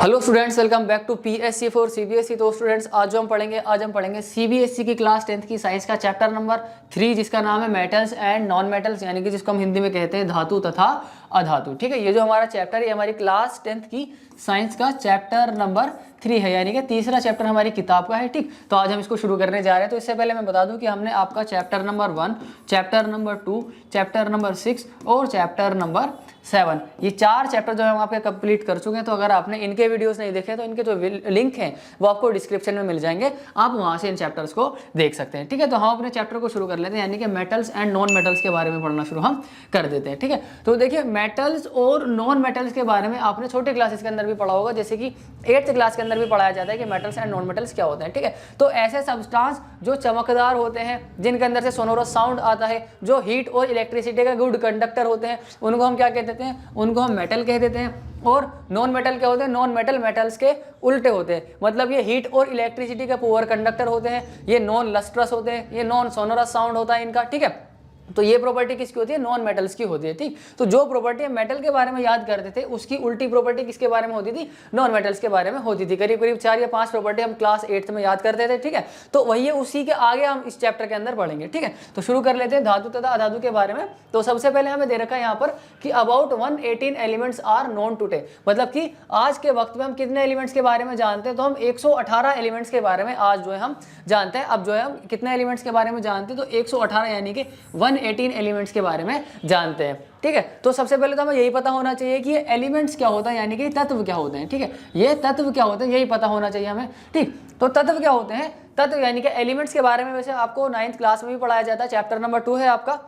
Hello students, welcome back to PSC for CBSE. तो students आज हम पढ़ेंगे सीबीएसई की क्लास 10th की साइंस का चैप्टर नंबर 3 जिसका नाम है मेटल्स एंड नॉन मेटल्स, यानी कि जिसको हम हिंदी में कहते हैं धातु तथा अधातु। ठीक है, ये जो हमारा चैप्टर है हमारी क्लास 10th की साइंस का चैप्टर नंबर 3 है, यानी कि तीसरा चैप्टर हमारी किताब का है। ठीक, तो आज हम इसको शुरू करने जा रहे हैं। तो इससे पहले मैं बता दूं कि हमने आपका chapter number 1, chapter number 2, chapter number 6 और चैप्टर नंबर 7 ये 4 चैप्टर जो है हम आपके कंप्लीट कर चुके हैं। तो अगर आपने इनके वीडियोस नहीं देखे तो इनके जो लिंक हैं वो आपको डिस्क्रिप्शन में मिल जाएंगे, आप वहां से इन चैप्टर्स को देख सकते हैं। ठीक है, तो हम अपने चैप्टर को शुरू कर लेते हैं, यानी कि मेटल्स एंड नॉन मेटल्स के बारे में पढ़ना शुरू हम कर देते हैं। ठीक है, तो देखिए मेटल्स और नॉन मेटल्स के बारे में आपने छोटे क्लासेस के अंदर भी पढ़ा होगा, जैसे कि 8th क्लास के अंदर भी पढ़ाया जाता है कि मेटल्स एंड नॉन मेटल्स क्या होते हैं। ठीक है, तो ऐसे सब्सटेंस जो चमकदार होते हैं, जिनके अंदर से सोनोरस साउंड आता है, जो हीट और इलेक्ट्रिसिटी का गुड कंडक्टर होते हैं, उनको हम क्या कह देते हैं? उनको हम मेटल कह देते हैं। और नॉन मेटल क्या होते हैं? नॉन मेटल मेटल्स के उल्टे होते हैं, मतलब ये हीट और इलेक्ट्रिसिटी का पुअर कंडक्टर होते हैं, ये नॉन लस्ट्रस होते हैं, ये नॉन सोनोरस साउंड होता है इनका। ठीक है, तो ये प्रॉपर्टी किसकी होती है? नॉन मेटल्स की होती है। ठीक, तो जो प्रॉपर्टी मेटल के बारे में याद करते थे उसकी उल्टी प्रॉपर्टी किसके बारे में होती थी? नॉन मेटल्स के बारे में होती थी। करीब करीब 4 या 5 प्रॉपर्टी हम क्लास 8th में याद करते थे। ठीक है, तो वही है, उसी के आगे हम इस चैप्टर के अंदर पढ़ेंगे। ठीक है, तो शुरू कर लेते हैं धातु तथा अधातु के बारे में। तो सबसे पहले हमें दे रखा है यहाँ पर कि about 118 elements are known today, मतलब कि आज के वक्त में हम कितने एलिमेंट्स के बारे में जानते हैं? तो हम 118 एलिमेंट्स के बारे में आज जो है हम जानते हैं। अब जो है हम कितने एलिमेंट्स के बारे में जानते हैं? तो 118 यानी कि 118 एलिमेंट्स के बारे में जानते हैं। ठीक है, तो सबसे पहले तो हमें यही पता होना चाहिए कि ये एलिमेंट्स क्या होता है, यानी कि तत्व क्या होते हैं। ठीक है, ये तत्व क्या होते हैं यही पता होना चाहिए हमें। ठीक, तो तत्व क्या होते हैं? तत्व यानी कि एलिमेंट्स के बारे में वैसे आपको 9th क्लास में भी पढ़ाया जाता है। चैप्टर नंबर 2 है आपका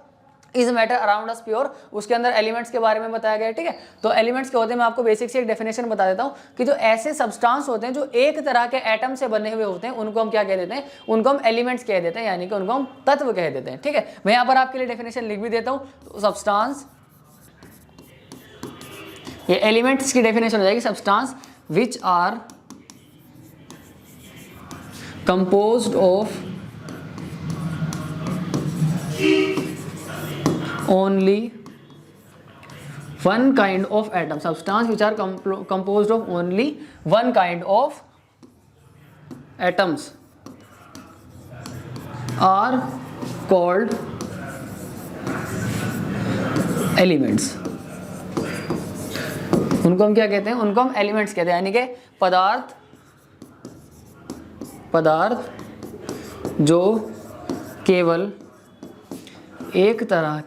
is matter around us pure, उसके अंदर एलिमेंट्स के बारे में बताया गया है। ठीक है, तो एलिमेंट्स क्या होते हैं मैं आपको बेसिक से एक डेफिनेशन बता देता हूँ कि जो ऐसे सब्सटेंस होते हैं जो एक तरह के एटम से बने हुए होते हैं उनको हम क्या कह देते हैं? उनको हम एलिमेंट्स कह देते हैं, यानी कि उनको हम तत्व कह देते हैं। ठीक है, मैं यहाँ पर आपके लिए डेफिनेशन लिख भी देता हूँ। तो सब्सटेंस, ये एलिमेंट्स की डेफिनेशन हो जाएगी, substance which are composed of only one kind of atom, substance which are composed of only one kind of atoms are called elements। उनको हम क्या कहते हैं? उनको हम एलिमेंट्स कहते हैं, यानी कि पदार्थ जो केवल एक तरह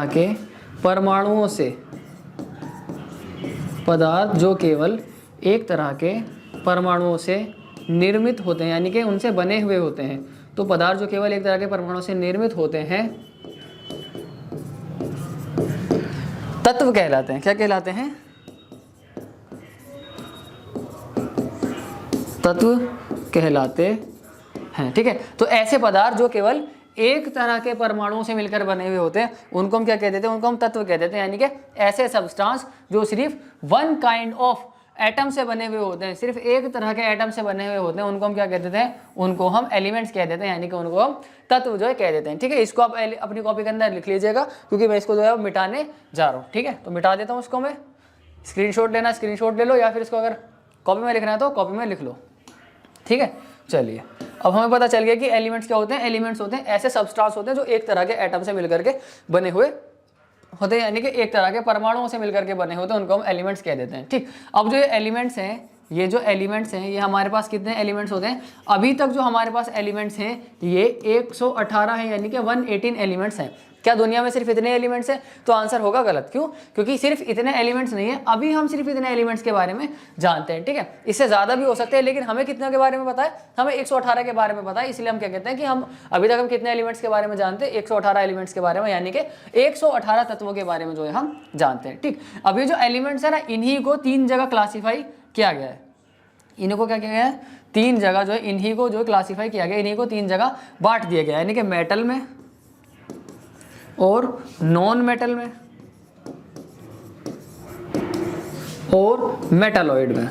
के परमाणुओं से, पदार्थ जो केवल एक तरह के परमाणुओं से निर्मित होते हैं, यानी कि उनसे बने हुए होते हैं। तो पदार्थ जो केवल एक तरह के परमाणुओं से निर्मित होते हैं तत्व कहलाते हैं। क्या कहलाते हैं? तत्व कहलाते हैं। ठीक है, तो ऐसे पदार्थ जो केवल एक तरह के परमाणुओं से मिलकर बने हुए होते हैं उनको हम क्या कह देते हैं? उनको हम तत्व कह देते हैं, यानी कि ऐसे सब्सटेंस जो सिर्फ वन काइंड ऑफ एटम से बने हुए होते हैं, सिर्फ एक तरह के एटम से बने हुए होते हैं, उनको हम क्या कह देते हैं? उनको हम एलिमेंट्स कह देते हैं, यानी कि उनको हम तत्व जो है कह देते हैं। ठीक है, इसको आप अपनी कॉपी के अंदर लिख लीजिएगा क्योंकि मैं इसको जो है मिटाने जा रहा हूँ। ठीक है, तो मिटा देता हूँ इसको मैं। स्क्रीनशॉट लेना स्क्रीनशॉट ले लो, या फिर इसको अगर कॉपी में लिखना है तो कॉपी में लिख लो। ठीक है, चलिए अब हमें पता चल गया कि एलिमेंट्स क्या होते हैं। एलिमेंट्स होते हैं ऐसे सब्सटेंस होते हैं जो एक तरह के एटम से मिलकर के बने हुए होते हैं, यानी कि एक तरह के परमाणुओं से मिलकर के बने होते हैं, उनको हम एलिमेंट्स कह देते हैं। ठीक, अब जो ये एलिमेंट्स हैं, ये जो एलिमेंट्स हैं, ये हमारे पास कितने एलिमेंट्स होते हैं? अभी तक जो हमारे पास एलिमेंट्स हैं ये 118 है, यानी कि 118 एलिमेंट्स हैं। क्या दुनिया में सिर्फ इतने एलिमेंट्स हैं? तो आंसर होगा गलत। क्यों? क्योंकि सिर्फ इतने एलिमेंट्स नहीं है, अभी हम सिर्फ इतने एलिमेंट्स के बारे में जानते हैं। ठीक है, इससे ज़्यादा भी हो सकते हैं, लेकिन हमें कितने के बारे में पता है? हमें 118 के बारे में पता है, इसलिए हम क्या कहते हैं कि हम अभी तक हम कितने एलिमेंट्स के बारे में जानते हैं? 118 एलिमेंट्स के बारे में, यानी कि 118 तत्वों के बारे में जो है हम जानते हैं। ठीक, अभी जो एलिमेंट्स है ना, इन्हीं को 3 जगह क्लासीफाई किया गया है। इनको क्या किया गया है? 3 जगह जो है इन्हीं को जो क्लासीफाई किया गया, इन्हीं को 3 जगह बांट दिया गया, यानी कि मेटल में और नॉन मेटल में और मेटालॉइड में।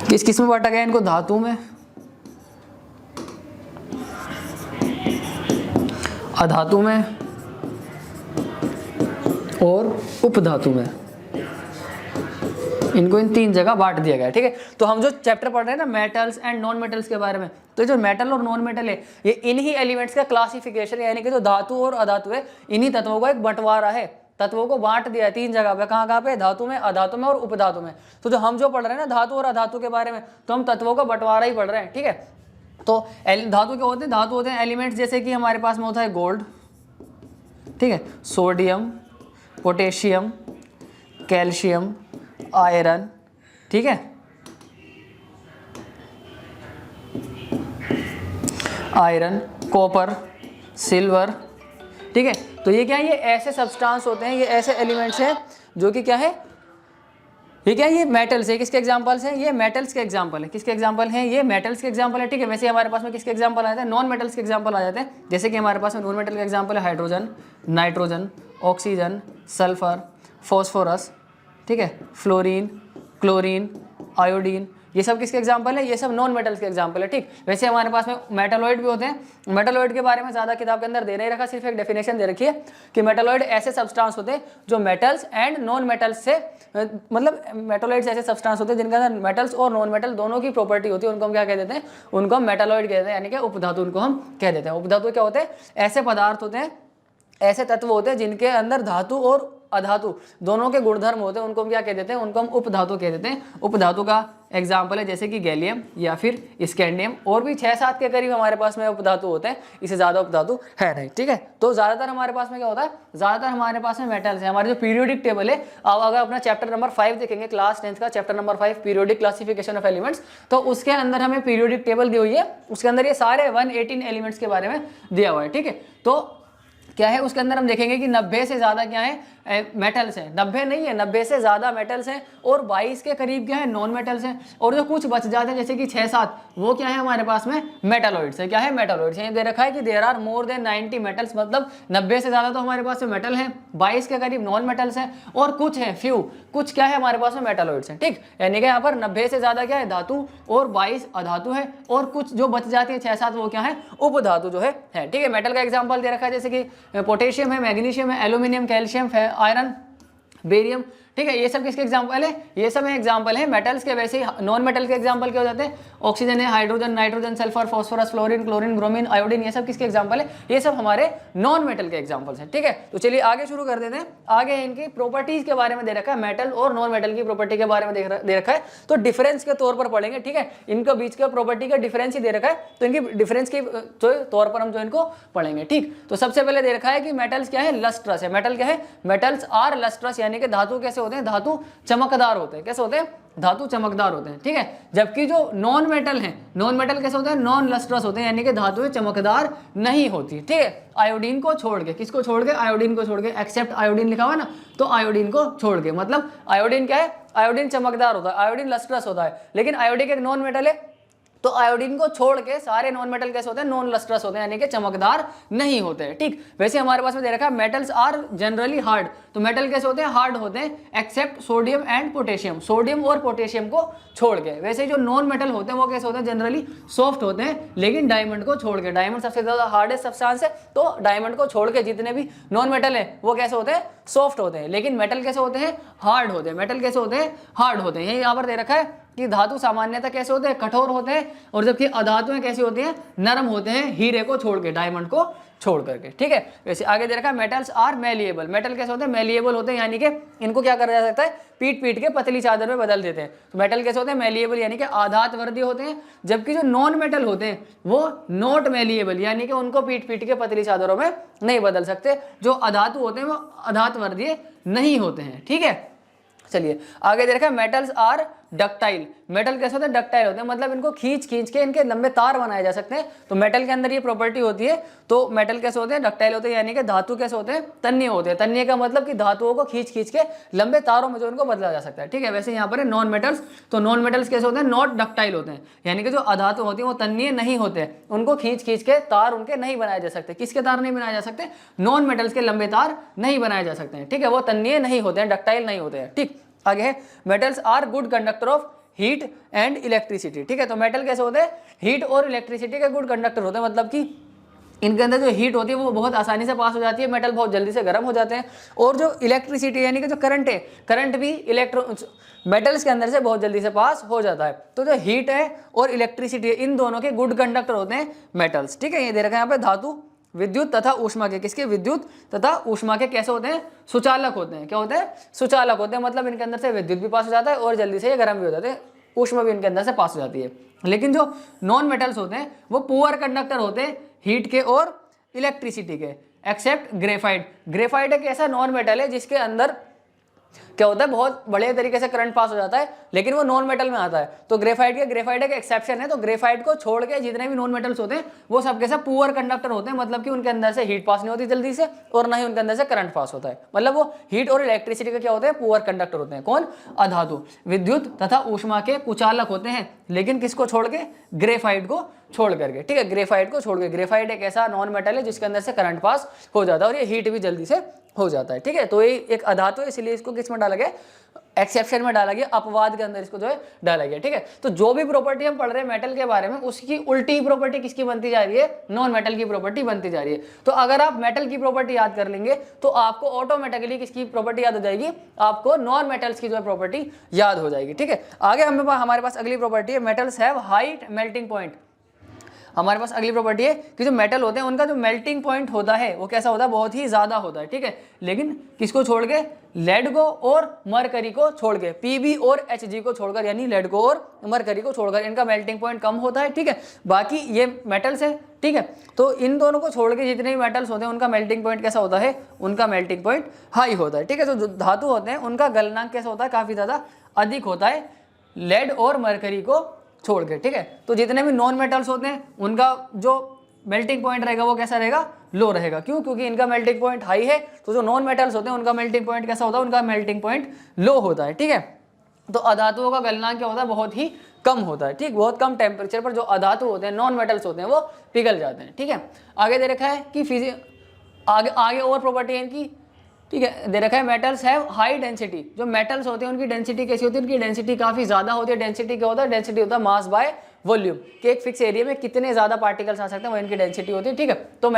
किस किस में बांटा गया इनको? धातु में, अधातु में और उपधातु में। इनको इन 3 जगह बांट दिया गया है, ठीक है। तो हम जो चैप्टर पढ़ रहे हैं ना मेटल्स एंड नॉन मेटल्स के बारे में, तो जो मेटल और नॉन मेटल है ये इन्हीं एलिमेंट्स का क्लासिफिकेशन, यानी कि जो धातु और अधातु है इन्हीं तत्वों का एक बंटवारा है। तत्वों को बांट दिया है 3 जगह पे, कहाँ पे, धातु में, अधातु में और उपधातु में। तो जो हम जो पढ़ रहे हैं ना धातु और अधातु के बारे में, तो हम तत्वों का बंटवारा ही पढ़ रहे हैं, ठीक है। तो धातु क्या होते हैं, धातु होते हैं एलिमेंट्स, जैसे कि हमारे पास में होता है गोल्ड, ठीक है, सोडियम, पोटेशियम, कैल्शियम, आयरन, ठीक है, आयरन, कॉपर, सिल्वर, ठीक है। तो ये क्या है, ये ऐसे सब्सटेंस होते हैं, ये ऐसे एलिमेंट्स हैं जो कि क्या है, ये क्या है, ये मेटल्स है। किसके एग्जांपल्स हैं, ये मेटल्स के एग्जांपल है। किसके एग्जांपल हैं, ये मेटल्स के एग्जांपल है, ठीक है। वैसे हमारे पास में किसके एग्जांपल आ जाते हैं, नॉन मेटल्स के एग्जांपल आ जाते हैं। जैसे कि हमारे पास में नॉन मेटल के एग्जांपल है hydrogen, nitrogen, oxygen, sulphur, phosphorus, ठीक है, फ्लोरीन, क्लोरीन, आयोडीन, ये सब किसके एग्जांपल है, ये सब नॉन मेटल्स के एग्जांपल है, ठीक। वैसे हमारे पास में मेटालॉइड भी होते हैं। मेटालॉइड के बारे में ज़्यादा किताब के अंदर दे नहीं रखा, सिर्फ एक डेफिनेशन दे रखी है कि मेटालॉइड ऐसे सब्सटेंस होते हैं जो मेटल्स एंड नॉन मेटल्स से, मतलब मेटालॉइड्स ऐसे सब्सटेंस होते हैं जिनके अंदर मेटल्स और नॉन मेटल दोनों की प्रॉपर्टी होती है, उनको हम क्या कह देते हैं, उनको हम मेटालॉइड कहते हैं, यानी कि उपधातु उनको हम कह देते हैं। उपधातु क्या होते हैं, ऐसे पदार्थ होते हैं, ऐसे तत्व होते हैं जिनके अंदर धातु और अधातु दोनों के गुणधर्म होते हैं, उनको हम क्या कह देते हैं, उनको हम उपधातु कह देते हैं। उपधातु का एग्जाम्पल है जैसे कि गैलियम या फिर स्कैंडियम, और भी 6-7 के करीब हमारे पास में उपधातु होते हैं, इससे ज़्यादा उपधातु है नहीं, ठीक है। तो ज़्यादातर हमारे पास में क्या होता है, ज़्यादातर हमारे पास में मेटल्स है। हमारे जो पीरियोडिक टेबल है, आप अगर अपना चैप्टर नंबर 5 देखेंगे, क्लास 10th का chapter number 5 periodic classification of elements, तो उसके अंदर हमें पीरियोडिक टेबल दी हुई है, उसके अंदर ये सारे 118 एलिमेंट्स के बारे में दिया हुआ है, ठीक है। तो क्या है, उसके अंदर हम देखेंगे कि 90 से ज़्यादा क्या है, मेटल्स हैं। 90 नहीं है, 90 से ज़्यादा मेटल्स हैं और 22 के करीब क्या है, नॉन मेटल्स हैं। और जो कुछ बच जाते हैं जैसे कि 6-7, वो क्या है हमारे पास में, मेटालॉइड्स है। क्या है, मेटालॉइड्स है। दे रखा है कि there are more than 90 metals, मतलब 90 से ज़्यादा तो हमारे पास में मेटल हैं, 22 के करीब नॉन मेटल्स हैं और कुछ है फ्यू, कुछ क्या है हमारे पास में मेटालॉइड्स हैं, ठीक। यानी कि यहाँ पर 90 से ज़्यादा क्या है, धातु और 22 अधातु है, और कुछ जो बच जाती है 6-7 वो क्या है, उपधातु जो है, ठीक है। मेटल का एग्जाम्पल दे रखा है जैसे कि पोटेशियम है, मैग्नीशियम है, एल्यूमिनियम, कैल्शियम है, आयरन, बेरियम, ठीक है। ये सब किसके एग्जांपल है, ये सब एग्जांपल है मेटल्स के। वैसे ही नॉन मेटल के एग्जांपल क्या हो जाते हैं, ऑक्सीजन है, hydrogen, nitrogen, sulphur, phosphorus, fluorine, chlorine, bromine, iodine, ये सब किसके एग्जांपल है, ये सब हमारे नॉन मेटल के एग्जांपल्स हैं, ठीक है। तो चलिए आगे शुरू कर देते हैं। आगे इनकी प्रॉपर्टीज के बारे में दे रखा है, मेटल और नॉन मेटल की प्रॉपर्टी के बारे में दे रखा है, तो डिफरेंस के तौर पर पढ़ेंगे, ठीक है। इनके बीच का प्रॉपर्टी का डिफरेंस ही दे रखा है, तो इनकी डिफरेंस के तौर पर हम जो इनको पढ़ेंगे, ठीक। तो सबसे पहले दे रखा है कि मेटल्स क्या है, लस्ट्रस है। मेटल क्या है, मेटल्स आर लस्ट्रस, यानी कि धातु कैसे होते हैं, धातु चमकदार होते हैं। कैसे होते हैं, धातु चमकदार होते हैं, ठीक है। जबकि जो नॉन मेटल हैं, नॉन मेटल कैसे होते हैं, नॉन लस्ट्रस होते हैं, यानी कि धातुएं चमकदार नहीं होती, ठीक है। आयोडीन को छोड़ के, किसको छोड़ के, आयोडीन को छोड़ के, एक्सेप्ट आयोडीन लिखा हुआ है ना, तो आयोडीन को छोड़ के, मतलब आयोडीन क्या है, आयोडीन चमकदार होता है, आयोडीन लस्ट्रस होता है। लेकिन आयोडीन एक नॉन मेटल है, तो आयोडीन को छोड़ के सारे नॉन मेटल कैसे होते हैं, नॉन लस्ट्रस होते हैं, यानी कि चमकदार नहीं होते हैं, ठीक। वैसे हमारे पास में दे रखा है मेटल्स आर जनरली हार्ड, तो मेटल कैसे होते हैं, हार्ड होते हैं, except sodium and potassium, sodium और पोटेशियम को छोड़ के। वैसे जो नॉन मेटल होते हैं वो कैसे होते हैं, जनरली सॉफ्ट होते हैं, लेकिन डायमंड को छोड़ के, डायमंड सबसे ज्यादा हार्डेस्ट सब्सटेंस है, तो डायमंड को छोड़ के जितने भी नॉन मेटल है वो कैसे होते हैं, सॉफ्ट होते हैं। लेकिन मेटल कैसे होते हैं, हार्ड होते हैं। मेटल कैसे होते हैं, हार्ड होते हैं। यही यहाँ पर दे रखा है कि धातु सामान्यतः कैसे होते हैं, कठोर होते हैं, और जबकि अधातुएं कैसी होती हैं, नरम होते हैं, हीरे को छोड़ के, डायमंड को छोड़ करके, ठीक है। वैसे आगे दे रखा है मेटल्स आर मेलिएबल। मेटल कैसे होते हैं, मेलिएबल होते हैं, यानी कि इनको क्या करा जा सकता है, पीट पीट के पतली चादर में बदल देते हैं। तो मेटल कैसे होते हैं, मेलिएबल, यानी कि आधातवर्दी होते हैं। जबकि जो नॉन मेटल होते हैं वो नॉट मेलिएबल, यानी कि उनको पीट पीट के पतली चादरों में नहीं बदल सकते। जो अधातु होते हैं वो अधातवर्दी नहीं होते हैं, ठीक है। चलिए आगे दे रखा है मेटल्स आर डक्टाइल। मेटल कैसे होते हैं, डक्टाइल होते हैं, मतलब इनको खींच खींच के इनके लंबे तार बनाए जा सकते हैं। तो मेटल के अंदर ये प्रॉपर्टी होती है। तो मेटल कैसे होते हैं, डक्टाइल होते हैं, यानी कि धातु कैसे होते हैं, तन्य होते हैं। तन्य का मतलब कि धातुओं को खींच खींच के लंबे तारों में जो इनको बदला जा सकता है, ठीक है। वैसे यहाँ पर नॉन मेटल्स, तो नॉन मेटल्स कैसे होते हैं, नॉट डक्टाइल होते हैं, यानी कि जो अधातु होती है वो तन्य नहीं होते, उनको खींच खींच के तार उनके नहीं बनाए जा सकते। किसके तार नहीं बनाए जा सकते, नॉन मेटल्स के लंबे तार नहीं बनाए जा सकते हैं, ठीक है। वो तन्य नहीं होते हैं, डक्टाइल नहीं होते हैं, ठीक। आगे है metals are good conductor of heat and electricity, ठीक है। तो मेटल कैसे होते हैं, हीट और इलेक्ट्रिसिटी के गुड कंडक्टर होते हैं, मतलब कि इनके अंदर जो हीट होती है वो बहुत आसानी से पास हो जाती है, मेटल बहुत जल्दी से गर्म हो जाते हैं। और जो इलेक्ट्रिसिटी यानी कि जो करंट है, करंट भी मेटल्स के अंदर से बहुत जल्दी से पास हो जाता है। तो जो हीट है और इलेक्ट्रिसिटी है, इन दोनों के गुड कंडक्टर होते हैं मेटल्स, ठीक है। ये दे रखा है यहाँ पे धातु विद्युत तथा ऊष्मा के, किसके, विद्युत तथा ऊष्मा के कैसे होते हैं, सुचालक होते हैं। क्या होते हैं, सुचालक होते हैं, मतलब इनके अंदर से विद्युत भी पास हो जाता है और जल्दी से ये गर्म भी हो जाते हैं, ऊष्मा भी इनके अंदर से पास हो जाती है। लेकिन जो नॉन मेटल्स होते हैं वो पुअर कंडक्टर होते हैं हीट के और इलेक्ट्रिसिटी के, एक्सेप्ट ग्रेफाइट। ग्रेफाइट एक ऐसा नॉन मेटल है जिसके अंदर क्या होता है, बहुत बड़े तरीके से करंट पास हो जाता है, लेकिन वो नॉन मेटल में आता है। तो ग्रेफाइट एक एक्सेप्शन है। तो ग्रेफाइट को छोड़ के जितने भी नॉन मेटल्स होते हैं वो सब के सब पुअर कंडक्टर होते हैं, मतलब कि उनके अंदर से हीट पास नहीं होती जल्दी से और ना ही उनके अंदर से करंट पास होता है। मतलब वो हीट और इलेक्ट्रिसिटी का क्या होते हैं, पुअर कंडक्टर होते हैं। कौन, अधातु विद्युत तथा ऊष्मा के कुचालक होते हैं, लेकिन किसको छोड़ के, ग्रेफाइट को छोड़ करके, ठीक है, ग्रेफाइट को छोड़ के। ग्रेफाइट एक ऐसा नॉन मेटल है जिसके अंदर से करंट पास हो जाता है और ये हीट भी जल्दी से हो जाता है, ठीक है। तो ये एक अधातु है, इसलिए इसको किस में डाला गया, एक्सेप्शन में डाला गया, अपवाद के अंदर इसको जो है डाला गया, ठीक है। तो जो भी प्रॉपर्टी हम पढ़ रहे हैं मेटल के बारे में, उसकी उल्टी प्रॉपर्टी किसकी बनती जा रही है, नॉन मेटल की प्रॉपर्टी बनती जा रही है। तो अगर आप मेटल की प्रॉपर्टी याद कर लेंगे तो आपको ऑटोमेटिकली किसकी प्रॉपर्टी याद हो जाएगी, आपको नॉन मेटल्स की जो है प्रॉपर्टी याद हो जाएगी, ठीक है। आगे हमारे पास अगली प्रॉपर्टी है, metals have high melting point. हमारे पास अगली प्रॉपर्टी है कि जो मेटल होते हैं उनका जो मेल्टिंग पॉइंट होता है वो कैसा होता है, बहुत ही ज़्यादा होता है, ठीक है। लेकिन किसको छोड़ के, लेड को और मरकरी को छोड़ के, Pb और Hg को छोड़कर, यानी लेड को और मरकरी को छोड़कर इनका मेल्टिंग पॉइंट कम होता है, ठीक है। बाकी ये मेटल्स है, ठीक है। तो इन दोनों को छोड़ के जितने भी मेटल्स होते हैं उनका मेल्टिंग पॉइंट कैसा होता है, उनका मेल्टिंग पॉइंट हाई होता है, ठीक है। तो जो धातु होते हैं उनका गलनांक कैसा होता है, काफ़ी ज़्यादा अधिक होता है लेड और मरकरी को छोड़ के, ठीक है। तो जितने भी नॉन मेटल्स होते हैं उनका जो मेल्टिंग पॉइंट रहेगा वो कैसा रहेगा, लो रहेगा। क्यों, क्योंकि इनका मेल्टिंग पॉइंट हाई है। तो जो नॉन मेटल्स होते हैं उनका मेल्टिंग पॉइंट कैसा होता है, उनका मेल्टिंग पॉइंट लो होता है, ठीक है। तो अधातुओं का गलनांक क्या होता है, बहुत ही कम होता है, ठीक। बहुत कम टेम्परेचर पर जो अधातु होते हैं, नॉन मेटल्स होते हैं, वो पिघल जाते हैं, ठीक है। आगे दे रखा है कि आगे और प्रॉपर्टी है इनकी, ठीक है, दे रखा है मेटल्स हैव हाई डेंसिटी। जो मेटल्स होते हैं उनकी डेंसिटी कैसी होती है, उनकी डेंसिटी काफी ज्यादा होती है। डेंसिटी क्या होता है, डेंसिटी होता है मास बाय वॉल्यूम, कि एक फिक्स एरिया में कितने ज्यादा पार्टिकल्स आ सकते हैं वो इनकी डेंसिटी होती है, ठीक है। तो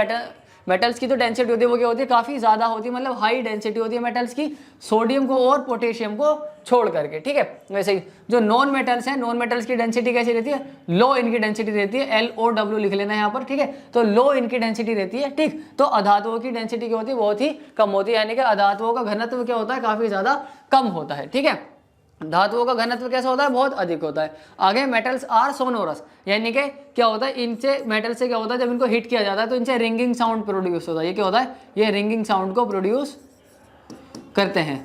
मेटल्स की जो डेंसिटी होती है वो क्या होती है, काफी ज्यादा होती है, मतलब हाई डेंसिटी होती है मेटल्स की, सोडियम को और पोटेशियम को छोड़ करके, ठीक है। वैसे ही जो नॉन मेटल्स हैं, नॉन मेटल्स की डेंसिटी कैसी रहती है, लो इनकी डेंसिटी रहती है, LOW लिख लेना है यहाँ पर, ठीक है। तो लो इनकी डेंसिटी रहती है, ठीक। तो अधातुओं की डेंसिटी क्या होती है, बहुत ही कम होती है, यानी कि अधातुओं का घनत्व क्या होता है, काफी ज्यादा कम होता है, ठीक है। धातुओं का घनत्व कैसा होता है, बहुत अधिक होता है। आगे मेटल्स आर सोनोरस, यानी कि क्या होता है, इनसे मेटल से क्या होता है, जब इनको हीट किया जाता है तो इनसे रिंगिंग साउंड प्रोड्यूस होता है। ये क्या होता है, ये रिंगिंग साउंड को प्रोड्यूस करते हैं,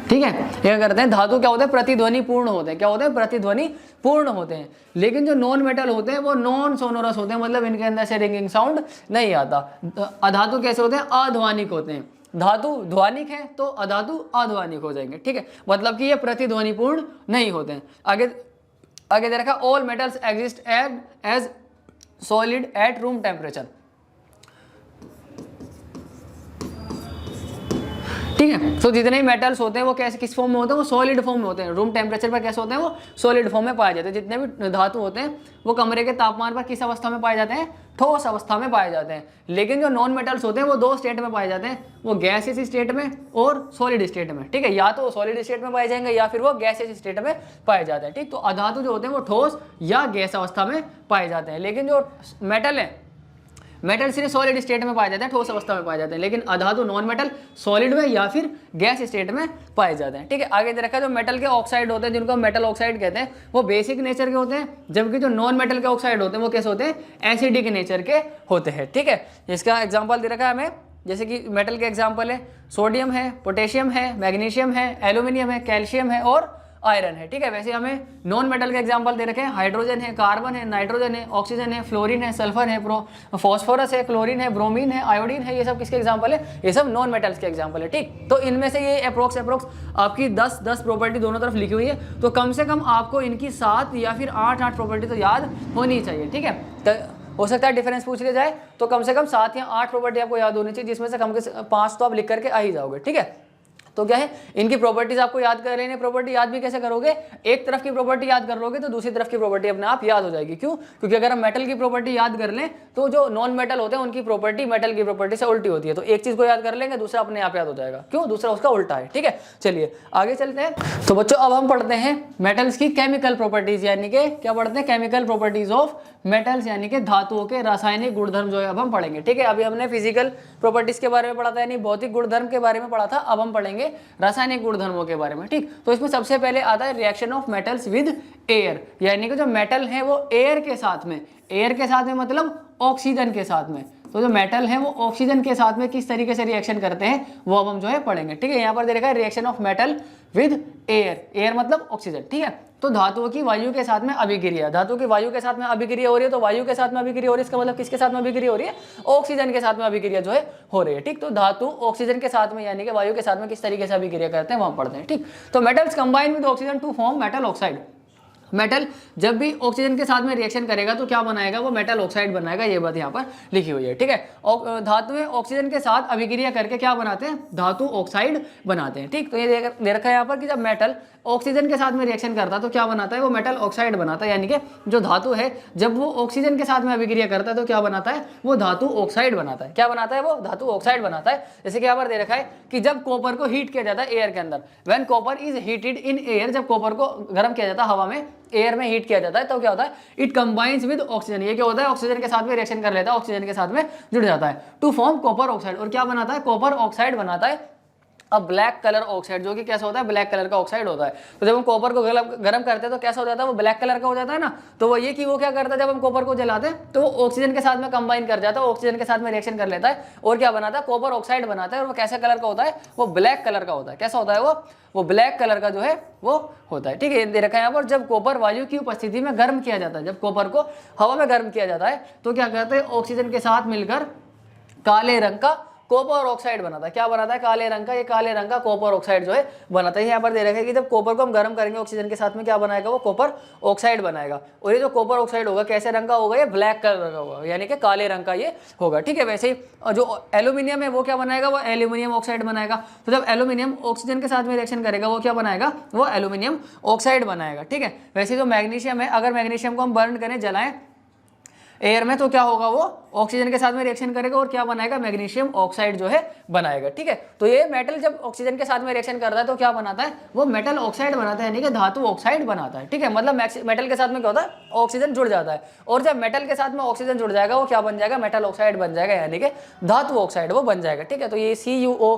ठीक है। ये करते हैं। धातु क्या होते हैं, प्रतिध्वनि पूर्ण होते हैं। क्या होते हैं, प्रतिध्वनि पूर्ण होते हैं। लेकिन जो नॉन मेटल होते हैं वो नॉन सोनोरस होते हैं, मतलब इनके अंदर से रिंगिंग साउंड नहीं आता। अधातु कैसे होते हैं, अध्वनिक होते हैं। धातु ध्वनिक है तो अधातु अध्वनिक हो जाएंगे, ठीक है। मतलब कि ये प्रतिध्वनि पूर्ण नहीं होते हैं। आगे दे रखा, all metals exist as solid at room temperature, ठीक है। तो जितने भी मेटल्स होते हैं वो कैसे, किस फॉर्म में होते हैं, वो सॉलिड फॉर्म में होते हैं। रूम टेम्परेचर पर कैसे होते हैं, वो सॉलिड फॉर्म में पाए जाते हैं। जितने भी धातु होते हैं वो कमरे के तापमान पर किस अवस्था में पाए जाते हैं, ठोस अवस्था में पाए जाते हैं। लेकिन जो नॉन मेटल्स होते हैं वो दो स्टेट में पाए जाते हैं, वो गैसियस स्टेट में और सॉलिड स्टेट में, ठीक है। या तो सॉलिड स्टेट में पाए जाएंगे या फिर वो गैसियस स्टेट में पाए जाते हैं, ठीक। तो अधातु जो होते हैं वो ठोस या गैस अवस्था में पाए जाते हैं। लेकिन जो मेटल है, मेटल सिर्फ सॉलिड स्टेट में पाए जाते हैं, ठोस अवस्था में पाए जाते हैं। लेकिन अधातु नॉन मेटल सॉलिड में या फिर गैस स्टेट में पाए जाते हैं, ठीक है। आगे दे रखा है, जो मेटल के ऑक्साइड होते हैं जिनको मेटल ऑक्साइड कहते हैं, वो बेसिक नेचर के होते हैं, जबकि जो नॉन मेटल के ऑक्साइड होते हैं वो कैसे होते हैं, एसिडिक नेचर के होते हैं, ठीक है। इसका एग्जाम्पल दे रखा है हमें, जैसे कि मेटल के एग्जाम्पल है, सोडियम है, पोटेशियम है, मैग्नीशियम है, एल्यूमिनियम है, कैल्शियम है और आयरन है, ठीक है। वैसे हमें नॉन मेटल के एग्जांपल दे रखे हैं, हाइड्रोजन है, कार्बन है, नाइट्रोजन है, ऑक्सीजन है, फ्लोरीन है, सल्फर है, फॉस्फोरस है, क्लोरीन है, ब्रोमीन है, आयोडीन है। ये सब किसके एग्जांपल है, ये सब नॉन मेटल्स के एग्जांपल है, ठीक। तो इनमें से ये अप्रोक्स आपकी 10 प्रॉपर्टी दोनों तरफ लिखी हुई है, तो कम से कम आपको इनकी 7 या फिर 8 प्रॉपर्टी तो याद होनी चाहिए, ठीक है। तो हो सकता है डिफरेंस पूछ लिया जाए तो कम से कम 7 या 8 प्रॉपर्टी आपको याद होनी चाहिए, जिसमें से कम से 5 तो आप लिख करके आ ही जाओगे, ठीक है। तो क्या है, इनकी प्रॉपर्टीज आपको याद कर लेने। प्रॉपर्टी याद भी कैसे करोगे, एक तरफ की प्रॉपर्टी याद कर लोगे तो दूसरी तरफ की प्रॉपर्टी अपने आप याद हो जाएगी। क्यों, क्योंकि अगर हम मेटल की प्रॉपर्टी याद कर लें तो जो नॉन मेटल होते हैं उनकी प्रॉपर्टी मेटल की प्रॉपर्टी से उल्टी होती है। तो एक चीज को याद कर लेंगे, दूसरा अपने आप याद हो जाएगा। क्यों, दूसरा उसका उल्टा है। ठीक है, चलिए आगे चलते हैं। तो बच्चों अब हम पढ़ते हैं मेटल्स की केमिकल प्रॉपर्टीज, यानी कि क्या पढ़ते हैं, केमिकल प्रॉपर्टीज ऑफ मेटल्स, यानी कि धातुओं के रासायनिक गुणधर्म जो है अब हम पढ़ेंगे। ठीक है, अभी हमने फिजिकल प्रॉपर्टीज के बारे में पढ़ा था, यानी भौतिक गुणधर्म के बारे में पढ़ा था। अब हम पढ़ेंगे रासायनिक गुणधर्मों के बारे में। ठीक, तो इसमें सबसे पहले आता है reaction of metals with air, यानी कि जो मेटल है वो एयर के साथ में, एयर के साथ में मतलब ऑक्सीजन के साथ में। तो जो मेटल है वो ऑक्सीजन के साथ में किस तरीके से रिएक्शन करते हैं वो अब हम जो है पढ़ेंगे। ठीक है, यहाँ पर दे रखा है reaction of metal with air, air मतलब ऑक्सीजन। ठीक है, तो धातुओं की वायु के साथ में अभिक्रिया, धातु की वायु के साथ में अभिक्रिया हो रही है, तो वायु के साथ में अभिक्रिया हो रही है, इसका मतलब किसके साथ में अभिक्रिया हो रही है, ऑक्सीजन के साथ में अभिक्रिया जो है हो रही है। ठीक, तो धातु ऑक्सीजन के साथ में यानी कि वायु के साथ में किस तरीके से अभिक्रिया करते हैं वहां पढ़ते हैं। ठीक, तो metals combine with oxygen to form metal oxide. Metal जब भी ऑक्सीजन के साथ में रिएक्शन करेगा तो क्या बनाएगा, वो मेटल ऑक्साइड बनाएगा, ये बात यहाँ पर लिखी हुई है। ठीक है, धातु में ऑक्सीजन के साथ अभिक्रिया करके क्या बनाते हैं, धातु ऑक्साइड बनाते हैं। ठीक, तो ये दे रखा है यहाँ पर कि जब मेटल ऑक्सीजन के साथ में रिएक्शन करता है तो क्या बनाता है, वो मेटल ऑक्साइड बनाता है, यानी कि जो धातु है जब वो ऑक्सीजन के साथ में अभिक्रिया करता है तो क्या बनाता है, वो धातु ऑक्साइड बनाता है। क्या बनाता है, वो धातु ऑक्साइड बनाता है। जैसे कि यहाँ पर दे रखा है कि जब कॉपर को हीट किया जाता है एयर के अंदर, when copper is heated in air, जब कॉपर को गर्म किया जाता है हवा में, एयर में हीट किया जाता है तो क्या होता है, इट कंबाइंस विद ऑक्सीजन, ये क्या होता है, ऑक्सीजन के साथ में रिएक्शन कर लेता है, ऑक्सीजन के साथ में जुड़ जाता है, टू फॉर्म कॉपर ऑक्साइड, और क्या बनाता है, कॉपर ऑक्साइड बनाता है। अब ब्लैक कलर ऑक्साइड, जो कि कैसा होता है, ब्लैक कलर का ऑक्साइड होता है। तो जब हम कॉपर को गर्म करते हैं तो कैसा हो जाता है, वो ब्लैक कलर का हो जाता है ना। तो वो ये कि वो क्या करता है, जब हम कॉपर को जलाते हैं तो वो ऑक्सीजन के साथ में कंबाइन कर जाता है, ऑक्सीजन के साथ में रिएक्शन कर लेता है और क्या बनाता है, कॉपर ऑक्साइड बनाता है। और वो कैसे कलर का होता है, वो ब्लैक कलर का होता है। कैसा होता है वो ब्लैक कलर का जो है वो होता है। ठीक है, दे रखा है यहाँ पर, जब कॉपर वायु की उपस्थिति में गर्म किया जाता है, जब कॉपर को हवा में गर्म किया जाता है तो क्या करते हैं, ऑक्सीजन के साथ मिलकर काले रंग का कॉपर ऑक्साइड बनाता है। क्या बनाता है, काले रंग का, ये काले रंग का कॉपर ऑक्साइड जो है बनाता है। यहाँ पर दे रखा है कि जब कॉपर को हम गर्म करेंगे ऑक्सीजन के साथ में क्या बनाएगा, वो कॉपर ऑक्साइड बनाएगा। और ये जो कॉपर ऑक्साइड होगा कैसे रंग का होगा, ये ब्लैक कलर का होगा, यानी कि काले रंग का ये होगा। ठीक है, वैसे ही जो एल्यूमिनियम है वो क्या बनाएगा, वो एल्यूमिनियम ऑक्साइड बनाएगा। तो जब एल्यूमिनियम ऑक्सीजन के साथ में रिएक्शन करेगा वो क्या बनाएगा, वो एल्यूमिनियम ऑक्साइड बनाएगा। ठीक है, वैसे जो मैग्नीशियम है, अगर मैग्नीशियम को हम बर्न करें, जलाएं एयर में, तो क्या होगा, वो ऑक्सीजन के साथ में रिएक्शन करेगा और क्या बनाएगा, मैग्नीशियम ऑक्साइड जो है बनाएगा। ठीक है, तो ये मेटल जब ऑक्सीजन के साथ में रिएक्शन करता है तो क्या बनाता है, वो मेटल ऑक्साइड बनाता है, यानी कि धातु ऑक्साइड बनाता है। ठीक है, मतलब मेटल के साथ में क्या होता है, ऑक्सीजन जुड़ जाता है, और जब मेटल के साथ में ऑक्सीजन जुड़ जाएगा वो क्या बन जाएगा, मेटल ऑक्साइड बन जाएगा, यानी कि धातु ऑक्साइड वो बन जाएगा। ठीक है, तो ये CuO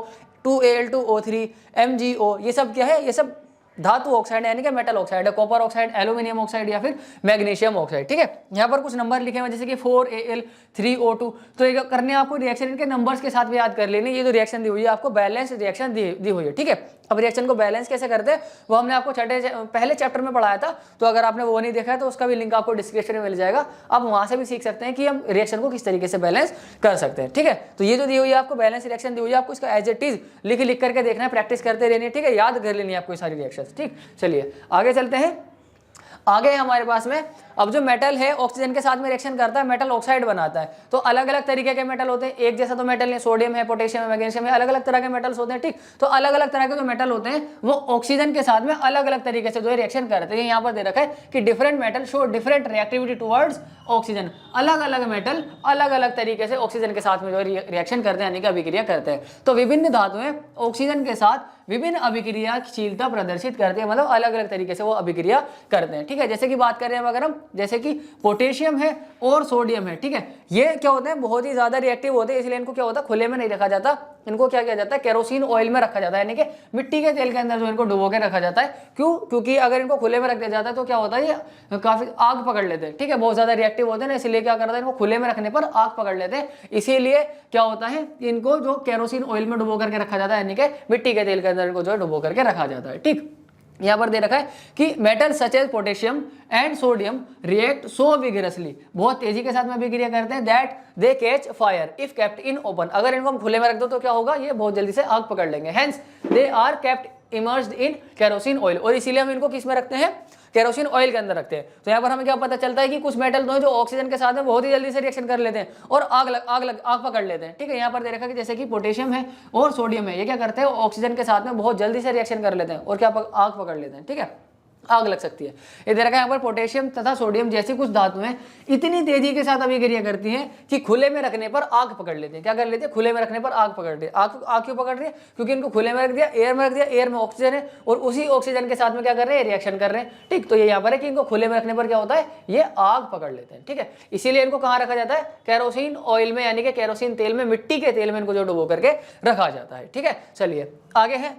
2Al2O3 MgO ये सब क्या है, ये सब धातु ऑक्साइड यानी कि मेटल ऑक्साइड है, कॉपर ऑक्साइड, एल्यूमिनियम ऑक्साइड या फिर मैग्नीशियम ऑक्साइड। ठीक है, यहाँ पर कुछ नंबर लिखे हुए जैसे कि 4Al3O2, तो ये करने आपको रिएक्शन इनके नंबर्स के साथ भी याद कर लेनी। ये जो रिएक्शन दी हुई है आपको बैलेंस रिएक्शन दी हुई है। ठीक है, अब रिएक्शन को बैलेंस कैसे करते हैं वो हमने आपको पहले चैप्टर में पढ़ाया था, तो अगर आपने वो नहीं देखा है तो उसका भी लिंक आपको डिस्क्रिप्शन में मिल जाएगा, आप वहां से भी सीख सकते हैं कि हम रिएक्शन को किस तरीके से बैलेंस कर सकते हैं। ठीक है, तो ये जो दी हुई है आपको बैलेंस रिएक्शन दी हुई है, आपको इसका एज इट इज लिख करके देखना है, प्रैक्टिस करते रहनी है। ठीक है, याद कर लेनी है आपको सारी रिएक्शन। ठीक, चलिए आगे चलते हैं। आगे हमारे पास में अब जो मेटल है ऑक्सीजन के साथ में रिएक्शन करता है, मेटल ऑक्साइड बनाता है। तो अलग अलग तरीके के मेटल होते हैं, एक जैसा तो मेटल नहीं, सोडियम है, पोटेशियम है, मैग्नीशियम है, अलग अलग तरह के मेटल्स होते हैं। ठीक, तो अलग अलग तरह के जो मेटल होते हैं वो ऑक्सीजन के साथ में अलग अलग तरीके से जो है रिएक्शन करते हैं। यहाँ पर दे रखा है कि different metal show different reactivity towards oxygen, अलग अलग मेटल अलग अलग तरीके से ऑक्सीजन के साथ में जो रिएक्शन करते हैं, यानी कि अभिक्रिया करते हैं। तो विभिन्न धातुएं ऑक्सीजन के साथ विभिन्न अभिक्रियाशीलता प्रदर्शित करते हैं, मतलब अलग अलग तरीके से वो अभिक्रिया करते हैं। ठीक है, जैसे कि बात करें अगर हम, जैसे कि पोटेशियम है और सोडियम है। ठीक है, ये क्या होते हैं, बहुत ही ज्यादा रिएक्टिव होते हैं, इसलिए इनको क्या होता है, खुले में नहीं रखा जाता, इनको क्या किया जाता है, केरोसिन ऑयल में रखा जाता है, यानी कि मिट्टी के तेल के अंदर जो इनको डुबो के रखा जाता है। क्यों, क्योंकि अगर इनको खुले में रख दिया जाता है तो क्या होता है, ये काफी आग पकड़ लेते हैं। ठीक है, बहुत ज्यादा रिएक्टिव होते हैं ना, इसलिए क्या करता है, इनको खुले में रखने पर आग पकड़ लेते हैं, इसीलिए क्या होता है, इनको जो केरोसिन ऑयल में डुबो करके रखा जाता है, यानी कि मिट्टी के तेल के अंदर इनको जो है डुबो करके रखा जाता है। ठीक, यहाँ पर दे रखा है कि metal such as potassium and sodium react so vigorously, बहुत तेजी के साथ में अभिक्रिया करते हैं, that they catch fire if kept in open, अगर इनको हम खुले में रख दो तो क्या होगा, ये बहुत जल्दी से आग पकड़ लेंगे। Hence they are kept immersed in kerosene oil, और इसीलिए हम इनको किस में रखते हैं, केरोसिन ऑयल के अंदर रखते हैं। तो यहाँ पर हमें क्या पता चलता है कि कुछ मेटल जो ऑक्सीजन के साथ में बहुत ही जल्दी से रिएक्शन कर लेते हैं और आग पकड़ लेते हैं। ठीक है, यहाँ पर दे रखा है कि जैसे कि पोटेशियम है और सोडियम है, ये क्या करते हैं ऑक्सीजन के साथ में बहुत जल्दी से रिएक्शन कर लेते हैं और क्या आग पकड़ लेते हैं। ठीक है, आग लग सकती है। ये दे रखा है यहाँ पर पोटेशियम तथा सोडियम जैसी कुछ धातुएं इतनी तेजी के साथ अभिक्रिया करती हैं कि खुले में रखने पर आग पकड़ लेते हैं। क्या कर लेते हैं? खुले में रखने पर आग पकड़ रही है। आग क्यों पकड़ रही है? क्योंकि इनको खुले में रख दिया, एयर में रख दिया, एयर में ऑक्सीजन है और उसी ऑक्सीजन के साथ में क्या कर रहे हैं? रिएक्शन कर रहे हैं। ठीक, तो ये यहाँ पर है कि इनको खुले में रखने पर क्या होता है? ये आग पकड़ लेते हैं। ठीक है, इसीलिए इनको कहाँ रखा जाता है? केरोसिन ऑयल में, यानी कि केरोसिन तेल में, मिट्टी के तेल में इनको जो डुबो करके रखा जाता है। ठीक है, चलिए आगे है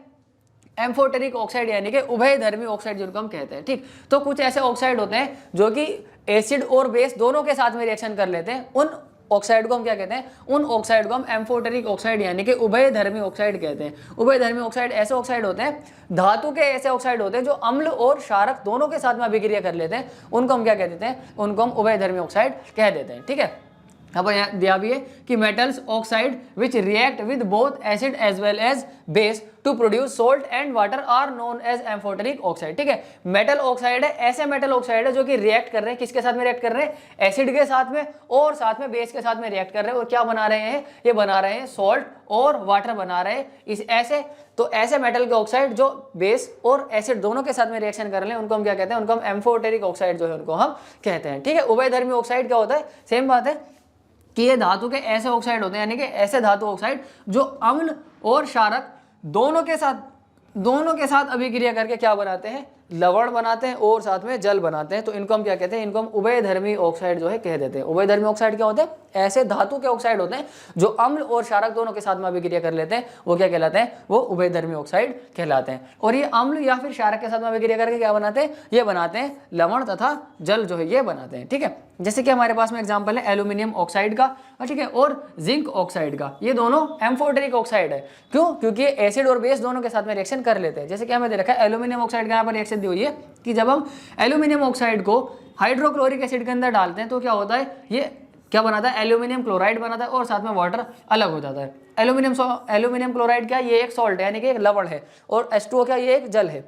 एम्फोटेरिक ऑक्साइड, यानी कि उभयधर्मी ऑक्साइड जिनको हम कहते हैं। ठीक, तो कुछ ऐसे ऑक्साइड होते हैं जो कि एसिड और बेस दोनों के साथ में रिएक्शन कर लेते हैं। उन ऑक्साइड को हम क्या कहते हैं? उन ऑक्साइड को हम एम्फोटेरिक ऑक्साइड यानी कि उभयधर्मी ऑक्साइड कहते हैं। उभयधर्मी ऑक्साइड ऐसे ऑक्साइड होते हैं, धातु के ऐसे ऑक्साइड होते हैं जो अम्ल और क्षारक दोनों के साथ में अभिक्रिया कर लेते हैं। उनको हम क्या कह देते हैं? उनको हम उभयधर्मी ऑक्साइड कह देते हैं। ठीक है, अब यहाँ दिया भी है कि metals oxide which react with both acid as well as base to produce salt and water are known as amphoteric oxide. ठीक है, मेटल ऑक्साइड है, ऐसे मेटल ऑक्साइड है जो कि रिएक्ट कर रहे हैं, किसके साथ में रिएक्ट कर रहे हैं? एसिड के साथ में और साथ में बेस के साथ में रिएक्ट कर रहे हैं और क्या बना रहे हैं? ये बना रहे हैं सोल्ट और वाटर बना रहे हैं। इस ऐसे तो ऐसे मेटल के ऑक्साइड जो बेस और एसिड दोनों के साथ में रिएक्शन कर रहे हैं उनको हम क्या कहते हैं? उनको हम एम्फोटेरिक ऑक्साइड जो है उनको हम कहते हैं। ठीक है, उभयधर्मी ऑक्साइड क्या होता है? सेम बात है कि ये धातु के ऐसे ऑक्साइड होते हैं, यानी कि ऐसे धातु ऑक्साइड जो अम्ल और क्षारक दोनों के साथ अभिक्रिया करके क्या बनाते हैं? लवण बनाते हैं और साथ में जल बनाते हैं। तो इनको हम क्या कहते हैं? इनको हम उभयधर्मी ऑक्साइड जो है कह देते हैं। उभयधर्मी ऑक्साइड क्या होते हैं? ऐसे धातु के ऑक्साइड होते हैं जो अम्ल और क्षारक दोनों के साथ में अभिक्रिया कर लेते हैं, वो क्या कहलाते हैं? वो उभयधर्मी ऑक्साइड कहलाते हैं। और ये अम्ल या फिर क्षारक के साथ में अभिक्रिया करके क्या बनाते हैं? ये बनाते हैं लवण तथा जल जो है ये बनाते हैं। ठीक है, जैसे कि हमारे पास में एग्जांपल है एल्यूमिनियम ऑक्साइड का, ठीक है, और जिंक ऑक्साइड का। ये दोनों एम्फोटेरिक ऑक्साइड है। क्यों? क्योंकि एसिड और बेस दोनों के साथ में रिएक्शन कर लेते हैं। जैसे कि हमें दे रखा है एल्यूमिनियम ऑक्साइड का यहाँ पर रिएक्शन दी हुई है कि जब हम एल्यूमिनियम ऑक्साइड को हाइड्रोक्लोरिक एसिड के अंदर डालते हैं तो क्या होता है? ये क्या बनाता है? एल्यूमिनियम क्लोराइड बनाता है और साथ में वाटर अलग हो जाता है। एल्यूमिनियम क्लोराइड क्या? ये एक सॉल्ट है, यानी कि एक लवण है, और H2O क्या? ये एक जल है।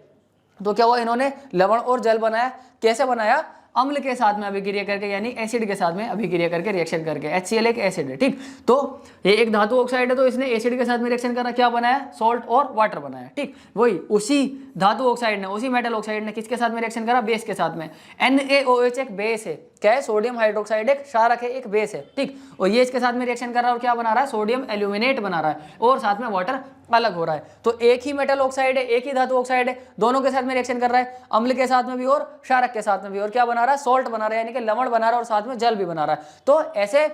तो क्या हुआ? इन्होंने लवण और जल बनाया। कैसे बनाया? अम्ल के साथ में अभिक्रिया करके, यानी एसिड के साथ में अभिक्रिया करके, रिएक्शन करके। HCl एक एसिड है। ठीक, तो ये एक धातु ऑक्साइड है, तो इसने एसिड के साथ में रिएक्शन करा, क्या बनाया? सॉल्ट और वाटर बनाया। ठीक, वही उसी धातु ऑक्साइड ने, उसी मेटल ऑक्साइड ने किसके साथ में रिएक्शन करा? बेस के साथ में। NaOH एक बेस है, क्या है? सोडियम हाइड्रोक्साइड एक क्षारक है, एक बेस है। ठीक, और ये इसके साथ में रिएक्शन कर रहा है और क्या बना रहा है? सोडियम एल्यूमिनेट बना रहा है और साथ में वाटर अलग हो रहा है। तो एक ही मेटल ऑक्साइड है, एक ही धातु ऑक्साइड है, दोनों के साथ में रिएक्शन कर रहा है, अम्ल के साथ में भी और क्षारक के साथ में भी, और क्या बना रहा है? सॉल्ट बना रहा है, यानी कि लवण बना रहा है और साथ में जल भी बना रहा है। तो ऐसे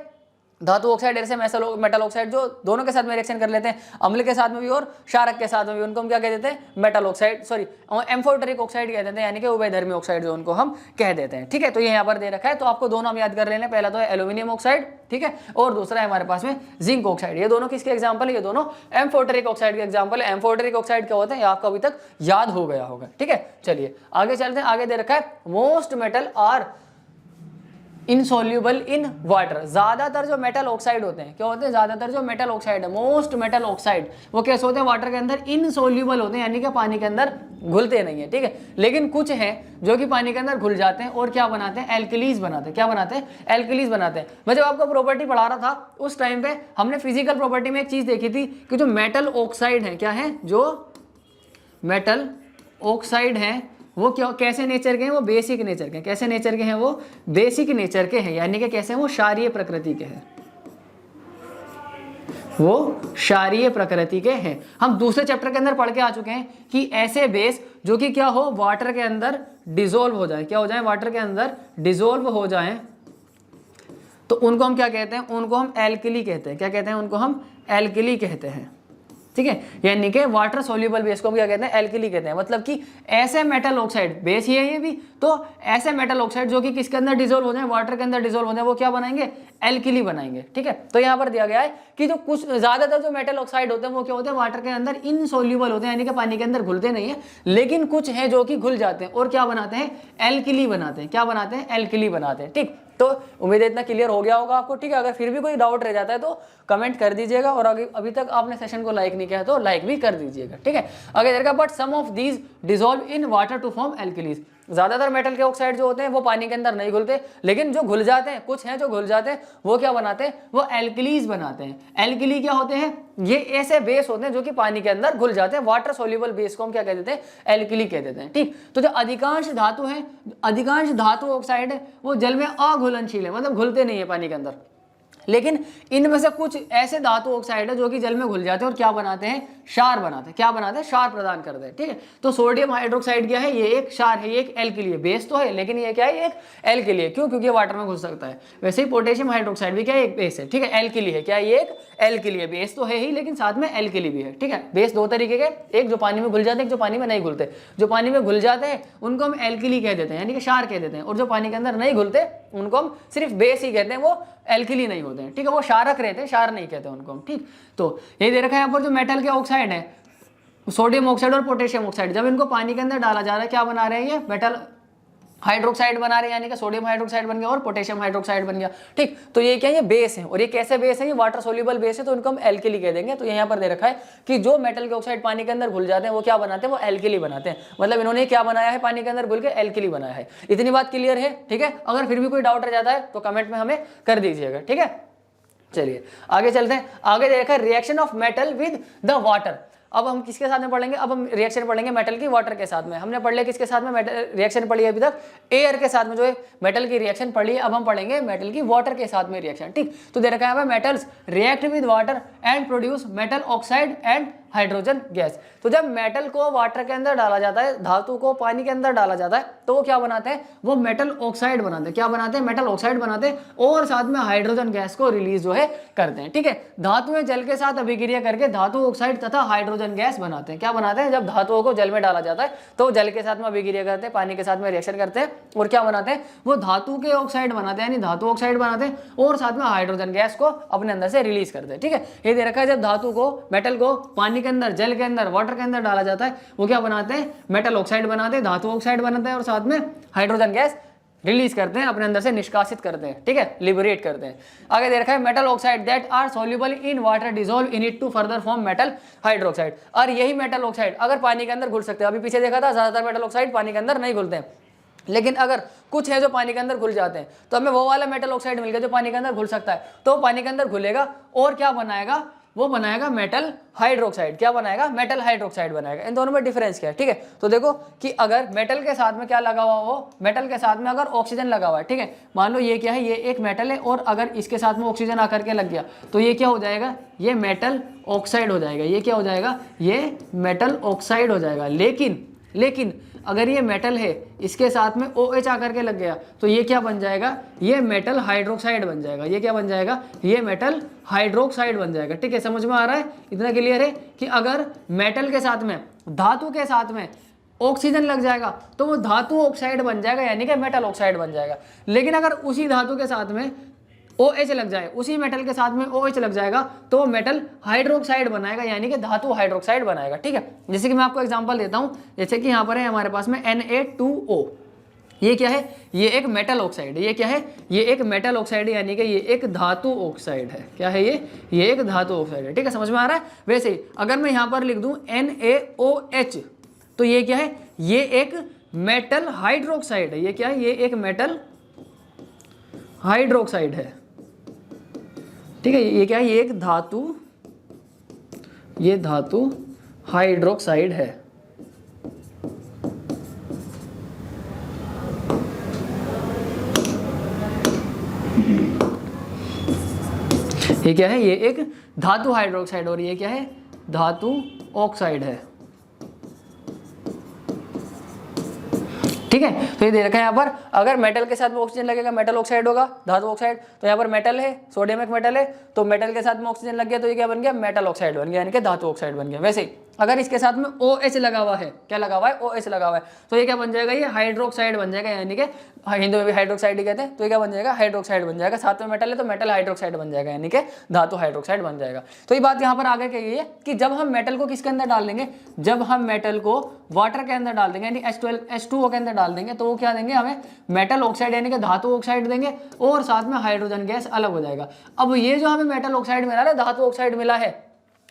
धातु ऑक्साइड, ऐसे मेटल ऑक्साइड जो दोनों के साथ में रिएक्शन कर लेते हैं, अम्ल के साथ में भी और क्षारक के साथ में भी, उनको हम क्या कह देते हैं? Metal oxide, sorry amphoteric oxide कह देते हैं, यानी कि उभयधर्मी ऑक्साइड जो उनको हम कह देते हैं। ठीक है, तो ये यहाँ पर दे रखा है, तो आपको दोनों हम याद कर लेना। पहला तो है एल्यूमिनियम ऑक्साइड, ठीक है, और दूसरा है हमारे पास में जिंक ऑक्साइड। ये दोनों किसके एग्जाम्पल है? ये दोनों एम्फोटेरिक ऑक्साइड के एग्जाम्पल है। एम्फोटेरिक ऑक्साइड क्या होते हैं? आपको अभी तक याद हो गया होगा। ठीक है, चलिए आगे चलते हैं। आगे दे रखा है most metal are insoluble in water. ज्यादातर जो मेटल ऑक्साइड होते हैं क्या होते हैं? ज्यादातर जो मेटल ऑक्साइड है, मोस्ट मेटल ऑक्साइड, वो कैसे होते हैं? वाटर के अंदर इनसोल्यूबल होते हैं, यानी कि पानी के अंदर घुलते नहीं है। ठीक है, लेकिन कुछ हैं जो कि पानी के अंदर घुल जाते हैं और क्या बनाते हैं? एल्कलीज बनाते हैं। क्या बनाते हैं? एल्कलीज बनाते हैं। मैं जब आपको प्रॉपर्टी पढ़ा रहा था उस टाइम पे हमने फिजिकल प्रॉपर्टी में एक चीज देखी थी कि जो मेटल ऑक्साइड है, क्या है? जो मेटल ऑक्साइड है वो क्या, कैसे नेचर के हैं? वो बेसिक नेचर के हैं। कैसे नेचर के हैं? वो बेसिक नेचर के हैं, यानी कि कैसे हैं? वो क्षारीय प्रकृति के हैं। वो क्षारीय प्रकृति के हैं। हम दूसरे चैप्टर के अंदर पढ़ के आ चुके हैं कि ऐसे बेस जो कि क्या हो? वाटर के अंदर डिसॉल्व हो जाए। क्या हो जाए? वाटर के अंदर डिसॉल्व हो जाए, तो उनको हम क्या कहते हैं? उनको हम एल्कली कहते हैं। क्या कहते हैं? उनको हम एल्कली कहते हैं। ठीक है, यानी कि वाटर सोल्यूबल बेस को हम क्या कहते हैं? एल्कली कहते हैं। मतलब कि ऐसे मेटल ऑक्साइड, बेस ही है ये भी, तो ऐसे मेटल ऑक्साइड जो कि किसके अंदर डिसॉल्व हो जाए? वाटर के अंदर डिसॉल्व हो जाए, वो क्या बनाएंगे? एल्कली बनाएंगे। ठीक है, तो यहाँ पर दिया गया है कि जो कुछ ज्यादातर जो मेटल ऑक्साइड होते हैं वो क्या होते हैं? वाटर के अंदर इनसोल्यूबल होते हैं, यानी कि पानी के अंदर घुलते नहीं है, लेकिन कुछ हैं जो कि घुल जाते हैं और क्या बनाते हैं? एल्कली बनाते हैं। क्या बनाते हैं? एल्कली बनाते हैं। ठीक, तो उम्मीद है इतना क्लियर हो गया होगा आपको। ठीक है, अगर फिर भी कोई डाउट रह जाता है तो कमेंट कर दीजिएगा, और अभी तक आपने सेशन को लाइक नहीं किया तो लाइक भी कर दीजिएगा। ठीक है, आगे देखा, but some of these dissolve in water to form alkalis. ज्यादातर मेटल के ऑक्साइड जो होते हैं वो पानी के अंदर नहीं घुलते, लेकिन जो घुल जाते हैं, कुछ हैं जो घुल जाते हैं, वो क्या बनाते हैं, वो एल्कलीज बनाते हैं। एल्कली क्या होते हैं, ये ऐसे बेस होते हैं जो कि पानी के अंदर घुल जाते हैं। वाटर सोल्यूबल बेस को हम क्या कह देते हैं, एल्कली कह देते हैं। ठीक, तो जो अधिकांश धातु है, अधिकांश धातु ऑक्साइड है वो जल में अघुलनशील है, मतलब घुलते नहीं है पानी के अंदर। लेकिन इनमें से कुछ ऐसे धातु ऑक्साइड है जो कि जल में घुल जाते हैं और क्या बनाते हैं, क्षार बनाते हैं। क्या बनाते हैं, क्षार प्रदान करते हैं। ठीक है, तो सोडियम हाइड्रोक्साइड क्या है, ये एक क्षार है, ये एक एल्कली है। बेस तो है लेकिन ये क्या है, एक एल्कली है। क्यों, क्योंकि ये वाटर में घुल सकता है। वैसे ही पोटेशियम हाइड्रोक्साइड भी क्या है, एक बेस है। ठीक है, एल्कली है। क्या है, ये एक एल्कली है। बेस तो है ही लेकिन साथ में एल्कली भी है। ठीक है, बेस दो तरीके के, एक जो पानी में घुल जाते हैं, एक जो पानी में नहीं घुलते। जो पानी में घुल जाते हैं उनको हम एल्कली कह देते हैं, यानी कि क्षार कह देते हैं, और जो पानी के अंदर नहीं घुलते उनको हम सिर्फ बेस ही कहते हैं, वो एल्कली नहीं होते हैं। ठीक है, वो क्षारक रहते हैं, क्षार नहीं कहते उनको हम। ठीक, तो ये दे रखा है यहाँ पर जो मेटल के ऑक्साइड है, सोडियम ऑक्साइड और पोटेशियम ऑक्साइड, जब इनको पानी के अंदर डाला जा रहा है, क्या बना रहे हैं, ये मेटल हाइड्रोक्साइड बना रहे हैं, यानी कि सोडियम हाइड्रोक्साइड बन गया और पोटेशियम हाइड्रोक्साइड बन गया। ठीक, तो ये क्या है, ये बेस है। और ये कैसे बेस है, ये वाटर सोल्यूबल बेस है, तो इनको हम एल्कली कह देंगे। तो यहाँ पर दे रखा है कि जो मेटल के ऑक्साइड पानी के अंदर घुल जाते हैं वो क्या बनाते हैं, वो एल्कली बनाते हैं। मतलब इन्होंने क्या बनाया है, पानी के अंदर घुल के एल्कली बनाया है। इतनी बात क्लियर है। ठीक है, अगर फिर भी कोई डाउट रह जाता है तो कमेंट में हमें कर दीजिएगा। ठीक है, चलिए आगे चलते हैं। आगे देखा है reaction of metal with the water. अब हम किसके साथ में पढ़ेंगे, अब हम रिएक्शन पढ़ेंगे मेटल की वाटर के साथ में। हमने पढ़ लिया किसके साथ में, मेटल रिएक्शन पढ़ी है अभी तक, एयर के साथ में जो है मेटल की रिएक्शन पढ़ी है। अब हम पढ़ेंगे मेटल की वाटर के साथ में रिएक्शन। ठीक, तो दे रखा है metals react with water and produce metal oxide and hydrogen gas. तो जब मेटल को वाटर के अंदर डाला जाता है, धातु को पानी के अंदर डाला जाता है, तो वो क्या बनाते हैं, वो मेटल ऑक्साइड बनाते हैं। क्या बनाते हैं, मेटल ऑक्साइड बनाते हैं और साथ में हाइड्रोजन गैस को रिलीज जो है करते हैं। ठीक है, धातुएं जल के साथ अभिक्रिया करके धातु ऑक्साइड तथा हाइड्रोजन गैस बनाते हैं। क्या बनाते हैं, जब धातुओं को जल में डाला जाता है तो जल के साथ में अभिक्रिया करते हैं, पानी के साथ में रिएक्शन करते हैं और क्या बनाते हैं, वो धातु के ऑक्साइड बनाते हैं, यानी धातु ऑक्साइड बनाते हैं और साथ में हाइड्रोजन गैस को अपने अंदर से रिलीज करते हैं। ठीक है, ये दे रखा है जब धातु को, मेटल को पानी के अंदर, जल के अंदर, वाटर के अंदर डाला जाता है, वो क्या बनाते हैं, मेटल ऑक्साइड बनाते हैं, धातु ऑक्साइड बनाते हैं और साथ में हाइड्रोजन गैस रिलीज करते हैं, अपने अंदर से निष्कासित करते हैं। ठीक है, लिबरेट करते हैं। आगे दे रखा है metal oxide that are soluble in water dissolve in it to further form metal hydroxide. और यही मेटल ऑक्साइड अगर पानी के अंदर घुल सकते हैं, अभी पीछे देखा था ज्यादातर मेटल ऑक्साइड पानी के अंदर नहीं घुलते हैं, लेकिन अगर कुछ है जो पानी के अंदर घुल जाते हैं, तो हमें वो वाला मेटल ऑक्साइड मिल गया जो पानी के अंदर घुल सकता है, तो पानी के अंदर घुलेगा और क्या बनाएगा, वो बनाएगा मेटल हाइड्रोक्साइड। क्या बनाएगा, मेटल हाइड्रोक्साइड बनाएगा। इन दोनों में डिफरेंस क्या है, ठीक है, तो देखो कि अगर मेटल के साथ में क्या लगा हुआ हो, मेटल के साथ में अगर ऑक्सीजन लगा हुआ है, ठीक है, मान लो ये क्या है, ये एक मेटल है और अगर इसके साथ में ऑक्सीजन आकर के लग गया तो ये क्या हो जाएगा, ये मेटल ऑक्साइड हो जाएगा। ये क्या हो जाएगा, ये मेटल ऑक्साइड हो जाएगा। लेकिन अगर ये मेटल है, इसके साथ में OH आकर के लग गया तो ये क्या बन जाएगा, ये मेटल हाइड्रोक्साइड बन जाएगा। ये क्या बन जाएगा, ये मेटल हाइड्रोक्साइड बन जाएगा। ठीक है, समझ में आ रहा है, इतना क्लियर है कि अगर मेटल के साथ में, धातु के साथ में ऑक्सीजन लग जाएगा तो वो धातु ऑक्साइड बन जाएगा, यानी कि मेटल ऑक्साइड बन जाएगा। लेकिन अगर उसी धातु के साथ में OH लग जाए, उसी मेटल के साथ में OH लग जाएगा तो वो मेटल हाइड्रोक्साइड बनाएगा, यानी कि धातु हाइड्रोक्साइड बनाएगा। ठीक है, जैसे कि मैं आपको एग्जांपल देता हूं, जैसे कि यहाँ पर है हमारे पास में Na2O। ये क्या है, ये एक मेटल ऑक्साइड है। ये क्या है, ये एक मेटल ऑक्साइड है, यानी कि ये एक धातु ऑक्साइड है। क्या है ये एक धातु ऑक्साइड है। ठीक है, समझ में आ रहा है। वैसे ही अगर मैं यहाँ पर लिख दूं NaOH तो ये क्या है, ये एक मेटल हाइड्रोक्साइड है। ये क्या है, ये एक मेटल हाइड्रोक्साइड है। ठीक है, ये क्या है, ये एक धातु, ये धातु हाइड्रोक्साइड है। ये क्या है, ये एक धातु हाइड्रोक्साइड और ये क्या है, धातु ऑक्साइड है। ठीक है, तो ये दे रखा है यहाँ पर, अगर मेटल के साथ में ऑक्सीजन लगेगा मेटल ऑक्साइड होगा, धातु ऑक्साइड। तो यहाँ पर मेटल है, सोडियम एक मेटल है, तो मेटल के साथ में ऑक्सीजन लग गया तो ये क्या बन गया, मेटल ऑक्साइड बन गया, यानी कि धातु ऑक्साइड बन गया। वैसे अगर इसके साथ में OH लगा हुआ है, क्या लगा हुआ है, OH लगा हुआ है, तो ये क्या बन जाएगा, ये हाइड्रोक्साइड बन जाएगा, यानी कि हिंदी में भी हाइड्रोक्साइड ही कहते हैं। तो ये क्या बन जाएगा, हाइड्रोक्साइड बन जाएगा। साथ में मेटल है तो मेटल हाइड्रोक्साइड बन जाएगा, यानी कि धातु हाइड्रोक्साइड बन जाएगा। तो ये बात यहाँ पर आगे कही है कि जब हम मेटल को किसके अंदर डाल देंगे, जब हम मेटल को वाटर के अंदर डाल देंगे, यानी H2O के अंदर डाल देंगे, तो वो क्या देंगे हमें, मेटल ऑक्साइड यानी कि धातु ऑक्साइड देंगे और साथ में हाइड्रोजन गैस अलग हो जाएगा। अब ये जो हमें मेटल ऑक्साइड मिला है, धातु ऑक्साइड मिला है,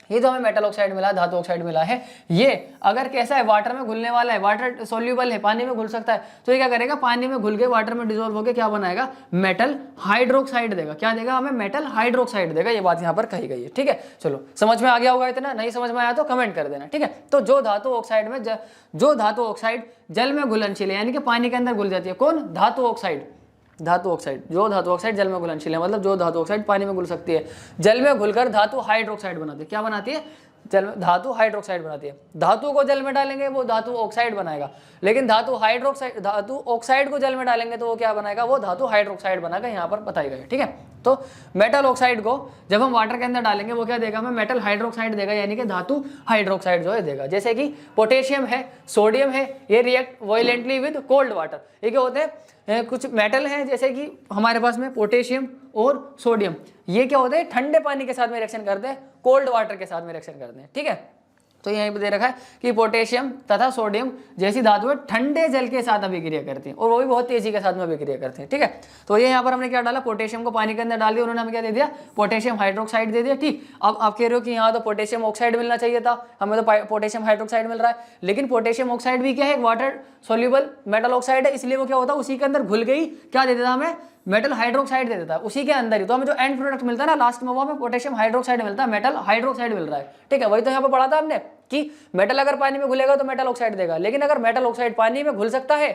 ये जो हमें मेटल ऑक्साइड मिला, धातु ऑक्साइड मिला है, ये अगर कैसा है, वाटर में घुलने वाला है, वाटर सोल्यूबल है, पानी में घुल सकता है, तो ये क्या करेगा, पानी में घुल के वाटर में डिसॉल्व होकर क्या बनाएगा, मेटल हाइड्रोक्साइड देगा। क्या देगा हमें, मेटल हाइड्रोक्साइड देगा। ये बात यहाँ पर कही गई है, ठीक है। चलो समझ में आ गया होगा, इतना नहीं समझ में आया तो कमेंट कर देना, ठीक है। तो जो धातु ऑक्साइड में जो धातु ऑक्साइड जल में घुलनशील है, यानी कि पानी के अंदर घुल जाती है, कौन, धातु ऑक्साइड, धातु ऑक्साइड, जो धातु ऑक्साइड जल में घुलनशील है, मतलब जो धातु ऑक्साइड पानी में घुल सकती है, जल में घुलकर धातु हाइड्रोक्साइड बनाती है। क्या बनाती है, जल में धातु हाइड्रोक्साइड बनाती है। धातु को जल में डालेंगे वो धातु ऑक्साइड बनाएगा, लेकिन धातु ऑक्साइड को जल में डालेंगे तो वो क्या बनाएगा, वो धातु हाइड्रोक्साइड बनाएगा। यहाँ पर बताई गई, ठीक है। तो मेटल ऑक्साइड को जब हम वाटर के अंदर डालेंगे वो क्या देगा हमें, मेटल हाइड्रोक्साइड देगा, यानी कि धातु हाइड्रोक्साइड जो है देगा। जैसे कि पोटेशियम है, सोडियम है, ये react violently with cold water. ये क्या होते हैं, कुछ मेटल हैं जैसे कि हमारे पास में पोटेशियम और सोडियम, ये क्या होते हैं, ठंडे पानी के साथ में रिएक्शन करते हैं, कोल्ड वाटर के साथ में रिएक्शन करते हैं, ठीक है। तो यहीं पे दे रखा है कि पोटेशियम तथा सोडियम जैसी धातुएं ठंडे जल के साथ अभिक्रिया करती हैं, और वो भी बहुत तेजी के साथ में अभिक्रिया करती हैं, ठीक है। तो ये यहाँ पर हमने क्या डाला, पोटेशियम को पानी के अंदर डाल दिया, उन्होंने हमें क्या दे दिया, पोटेशियम हाइड्रोक्साइड दे दिया, ठीक। अब आप कह रहे हो कि यहाँ तो पोटेशियम ऑक्साइड मिलना चाहिए था, हमें तो पोटेशियम हाइड्रोक्साइड मिल रहा है, लेकिन पोटेशियम ऑक्साइड भी क्या है, वाटर सोल्यूबल मेटल ऑक्साइड है, इसलिए वो क्या होता है, उसी के अंदर घुल गई, क्या दे देता हमें, मेटल हाइड्रोक्साइड दे देता है उसी के अंदर ही। तो हमें जो एंड प्रोडक्ट मिलता है ना लास्ट में, वो हमें पोटेशियम हाइड्रोक्साइड मिलता है, मेटल हाइड्रोक्साइड मिल रहा है, ठीक है। वही तो यहाँ पे पढ़ा था हमने कि मेटल अगर पानी में घुलेगा तो मेटल ऑक्साइड देगा, लेकिन अगर मेटल ऑक्साइड पानी में घुल सकता है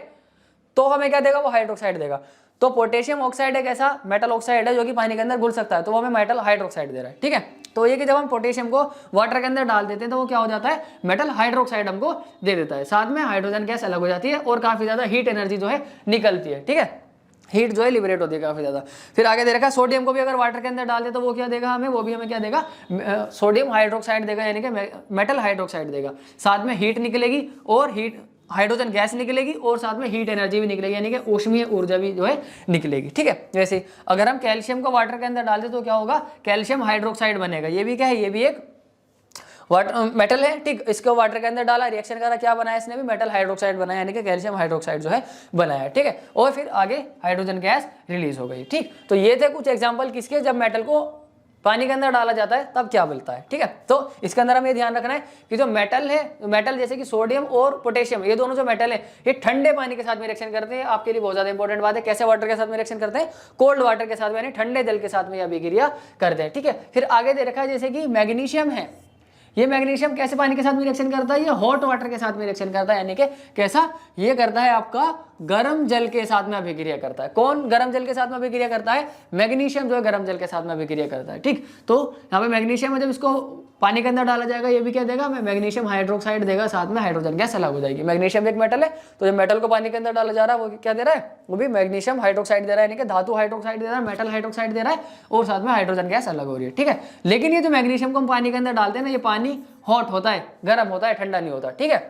तो हमें क्या देगा, वो हाइड्रोक्साइड देगा। तो पोटेशियम ऑक्साइड एक ऐसा मेटल ऑक्साइड है जो कि पानी के अंदर घुल सकता है, तो वो हमें मेटल हाइड्रोक्साइड दे रहा है, ठीक है। तो ये कि जब हम पोटेशियम को वाटर के अंदर डाल देते हैं तो वो क्या हो जाता है, मेटल हाइड्रोक्साइड हमको दे देता है, साथ में हाइड्रोजन गैस अलग हो जाती है और काफी ज्यादा हीट एनर्जी जो है निकलती है, ठीक है, हीट जो है लिबरेट होती है काफी ज्यादा। फिर आगे दे रखा है सोडियम को भी अगर वाटर के अंदर डाल दे तो वो क्या देगा हमें, वो भी हमें क्या देगा, सोडियम हाइड्रोक्साइड देगा, यानी कि मेटल हाइड्रोक्साइड देगा। साथ में हीट निकलेगी और हीट हाइड्रोजन गैस निकलेगी और साथ में हीट एनर्जी भी निकलेगी, यानी कि ऊष्मीय ऊर्जा भी जो है निकलेगी, ठीक है। वैसे अगर हम कैल्शियम को वाटर के अंदर डाल दे तो क्या होगा, कैल्शियम हाइड्रोक्साइड बनेगा। ये भी क्या है, ये भी एक वाटर मेटल है, ठीक। इसको वाटर के अंदर डाला, रिएक्शन करा, क्या बनाया इसने भी, मेटल हाइड्रोक्साइड बनाया, यानी कि कैल्शियम हाइड्रोक्साइड जो है बनाया, ठीक है। और फिर आगे हाइड्रोजन गैस रिलीज हो गई, ठीक। तो ये थे कुछ एग्जांपल किसके, जब मेटल को पानी के अंदर डाला जाता है तब क्या मिलता है, ठीक है। तो इसके अंदर हमें ध्यान रखना है कि जो मेटल है, मेटल जैसे कि सोडियम और पोटेशियम, ये दोनों जो मेटल है ये ठंडे पानी के साथ में रिएक्शन करते हैं। आपके लिए बहुत ज्यादा इंपॉर्टेंट बात है, कैसे वाटर के साथ में रिएक्शन करते हैं, कोल्ड वाटर के साथ में, यानी ठंडे जल के साथ में यह अभिक्रिया करते हैं, ठीक है। फिर आगे दे रखा है जैसे कि मैग्नीशियम है, ये मैग्नीशियम कैसे पानी के साथ में रिएक्शन करता है, ये हॉट वाटर के साथ में रिएक्शन करता है, यानी कि कैसा, ये करता है आपका गर्म जल के साथ में अभिक्रिया करता है। कौन गर्म जल के साथ में अभिक्रिया करता है, मैग्नीशियम जो है गर्म जल के साथ में अभिक्रिया करता है, ठीक। तो यहाँ पे मैग्नीशियम में जब इसको पानी के अंदर डाला जाएगा, ये भी क्या देगा, हमें मैग्नीशियम हाइड्रोक्साइड देगा, साथ में हाइड्रोजन गैस अलग हो जाएगी। मैग्नीशियम एक मेटल है, तो जब मेटल को पानी के अंदर डाला जा रहा है वो क्या दे रहा है, वो भी मैग्नीशियम हाइड्रोक्साइड दे रहा है, यानी कि धातु हाइड्रोक्साइड दे रहा है, मेटल हाइड्रोक्साइड दे रहा है, और साथ में हाइड्रोजन गैस अलग हो रही है, ठीक है। लेकिन ये जो मैग्नीशियम को हम पानी के अंदर डालते हैं ना, ये पानी हॉट होता है, गर्म होता है, ठंडा नहीं होता, ठीक है।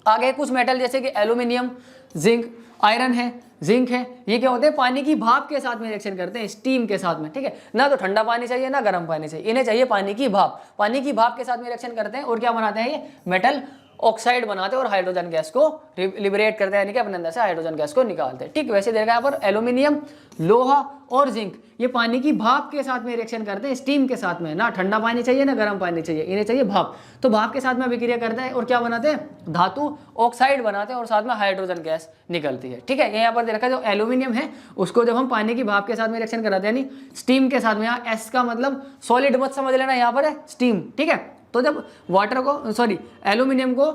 आगे कुछ मेटल जैसे कि एल्यूमिनियम, जिंक, आयरन है, जिंक है, ये क्या होते हैं, पानी की भाप के साथ में रिएक्शन करते हैं, स्टीम के साथ में, ठीक है। ना तो ठंडा पानी चाहिए ना गर्म पानी चाहिए, इन्हें चाहिए पानी की भाप। पानी की भाप के साथ में रिएक्शन करते हैं और क्या बनाते हैं, ये मेटल ऑक्साइड बनाते हैं और हाइड्रोजन गैस को लिबरेट करते हैं, यानी कि अपने अंदर से हाइड्रोजन गैस को निकालते हैं, ठीक। वैसे देखा यहाँ पर एल्यूमिनियम, लोहा और जिंक ये पानी की भाप के साथ में रिएक्शन करते हैं, स्टीम के साथ में, ना ठंडा पानी चाहिए ना गर्म पानी चाहिए, इन्हें चाहिए भाप। तो भाप के साथ में अभिक्रिया करते हैं और क्या बनाते हैं, धातु ऑक्साइड बनाते हैं और साथ में हाइड्रोजन गैस निकलती है, ठीक है। यहाँ पर देखा जो एल्यूमिनियम है उसको जब हम पानी की भाप के साथ में रिएक्शन कराते हैं, यानी स्टीम के साथ में, यहाँ एस का मतलब सॉलिड मत समझ लेना, यहाँ पर है स्टीम, ठीक है। तो जब वाटर को एल्यूमिनियम को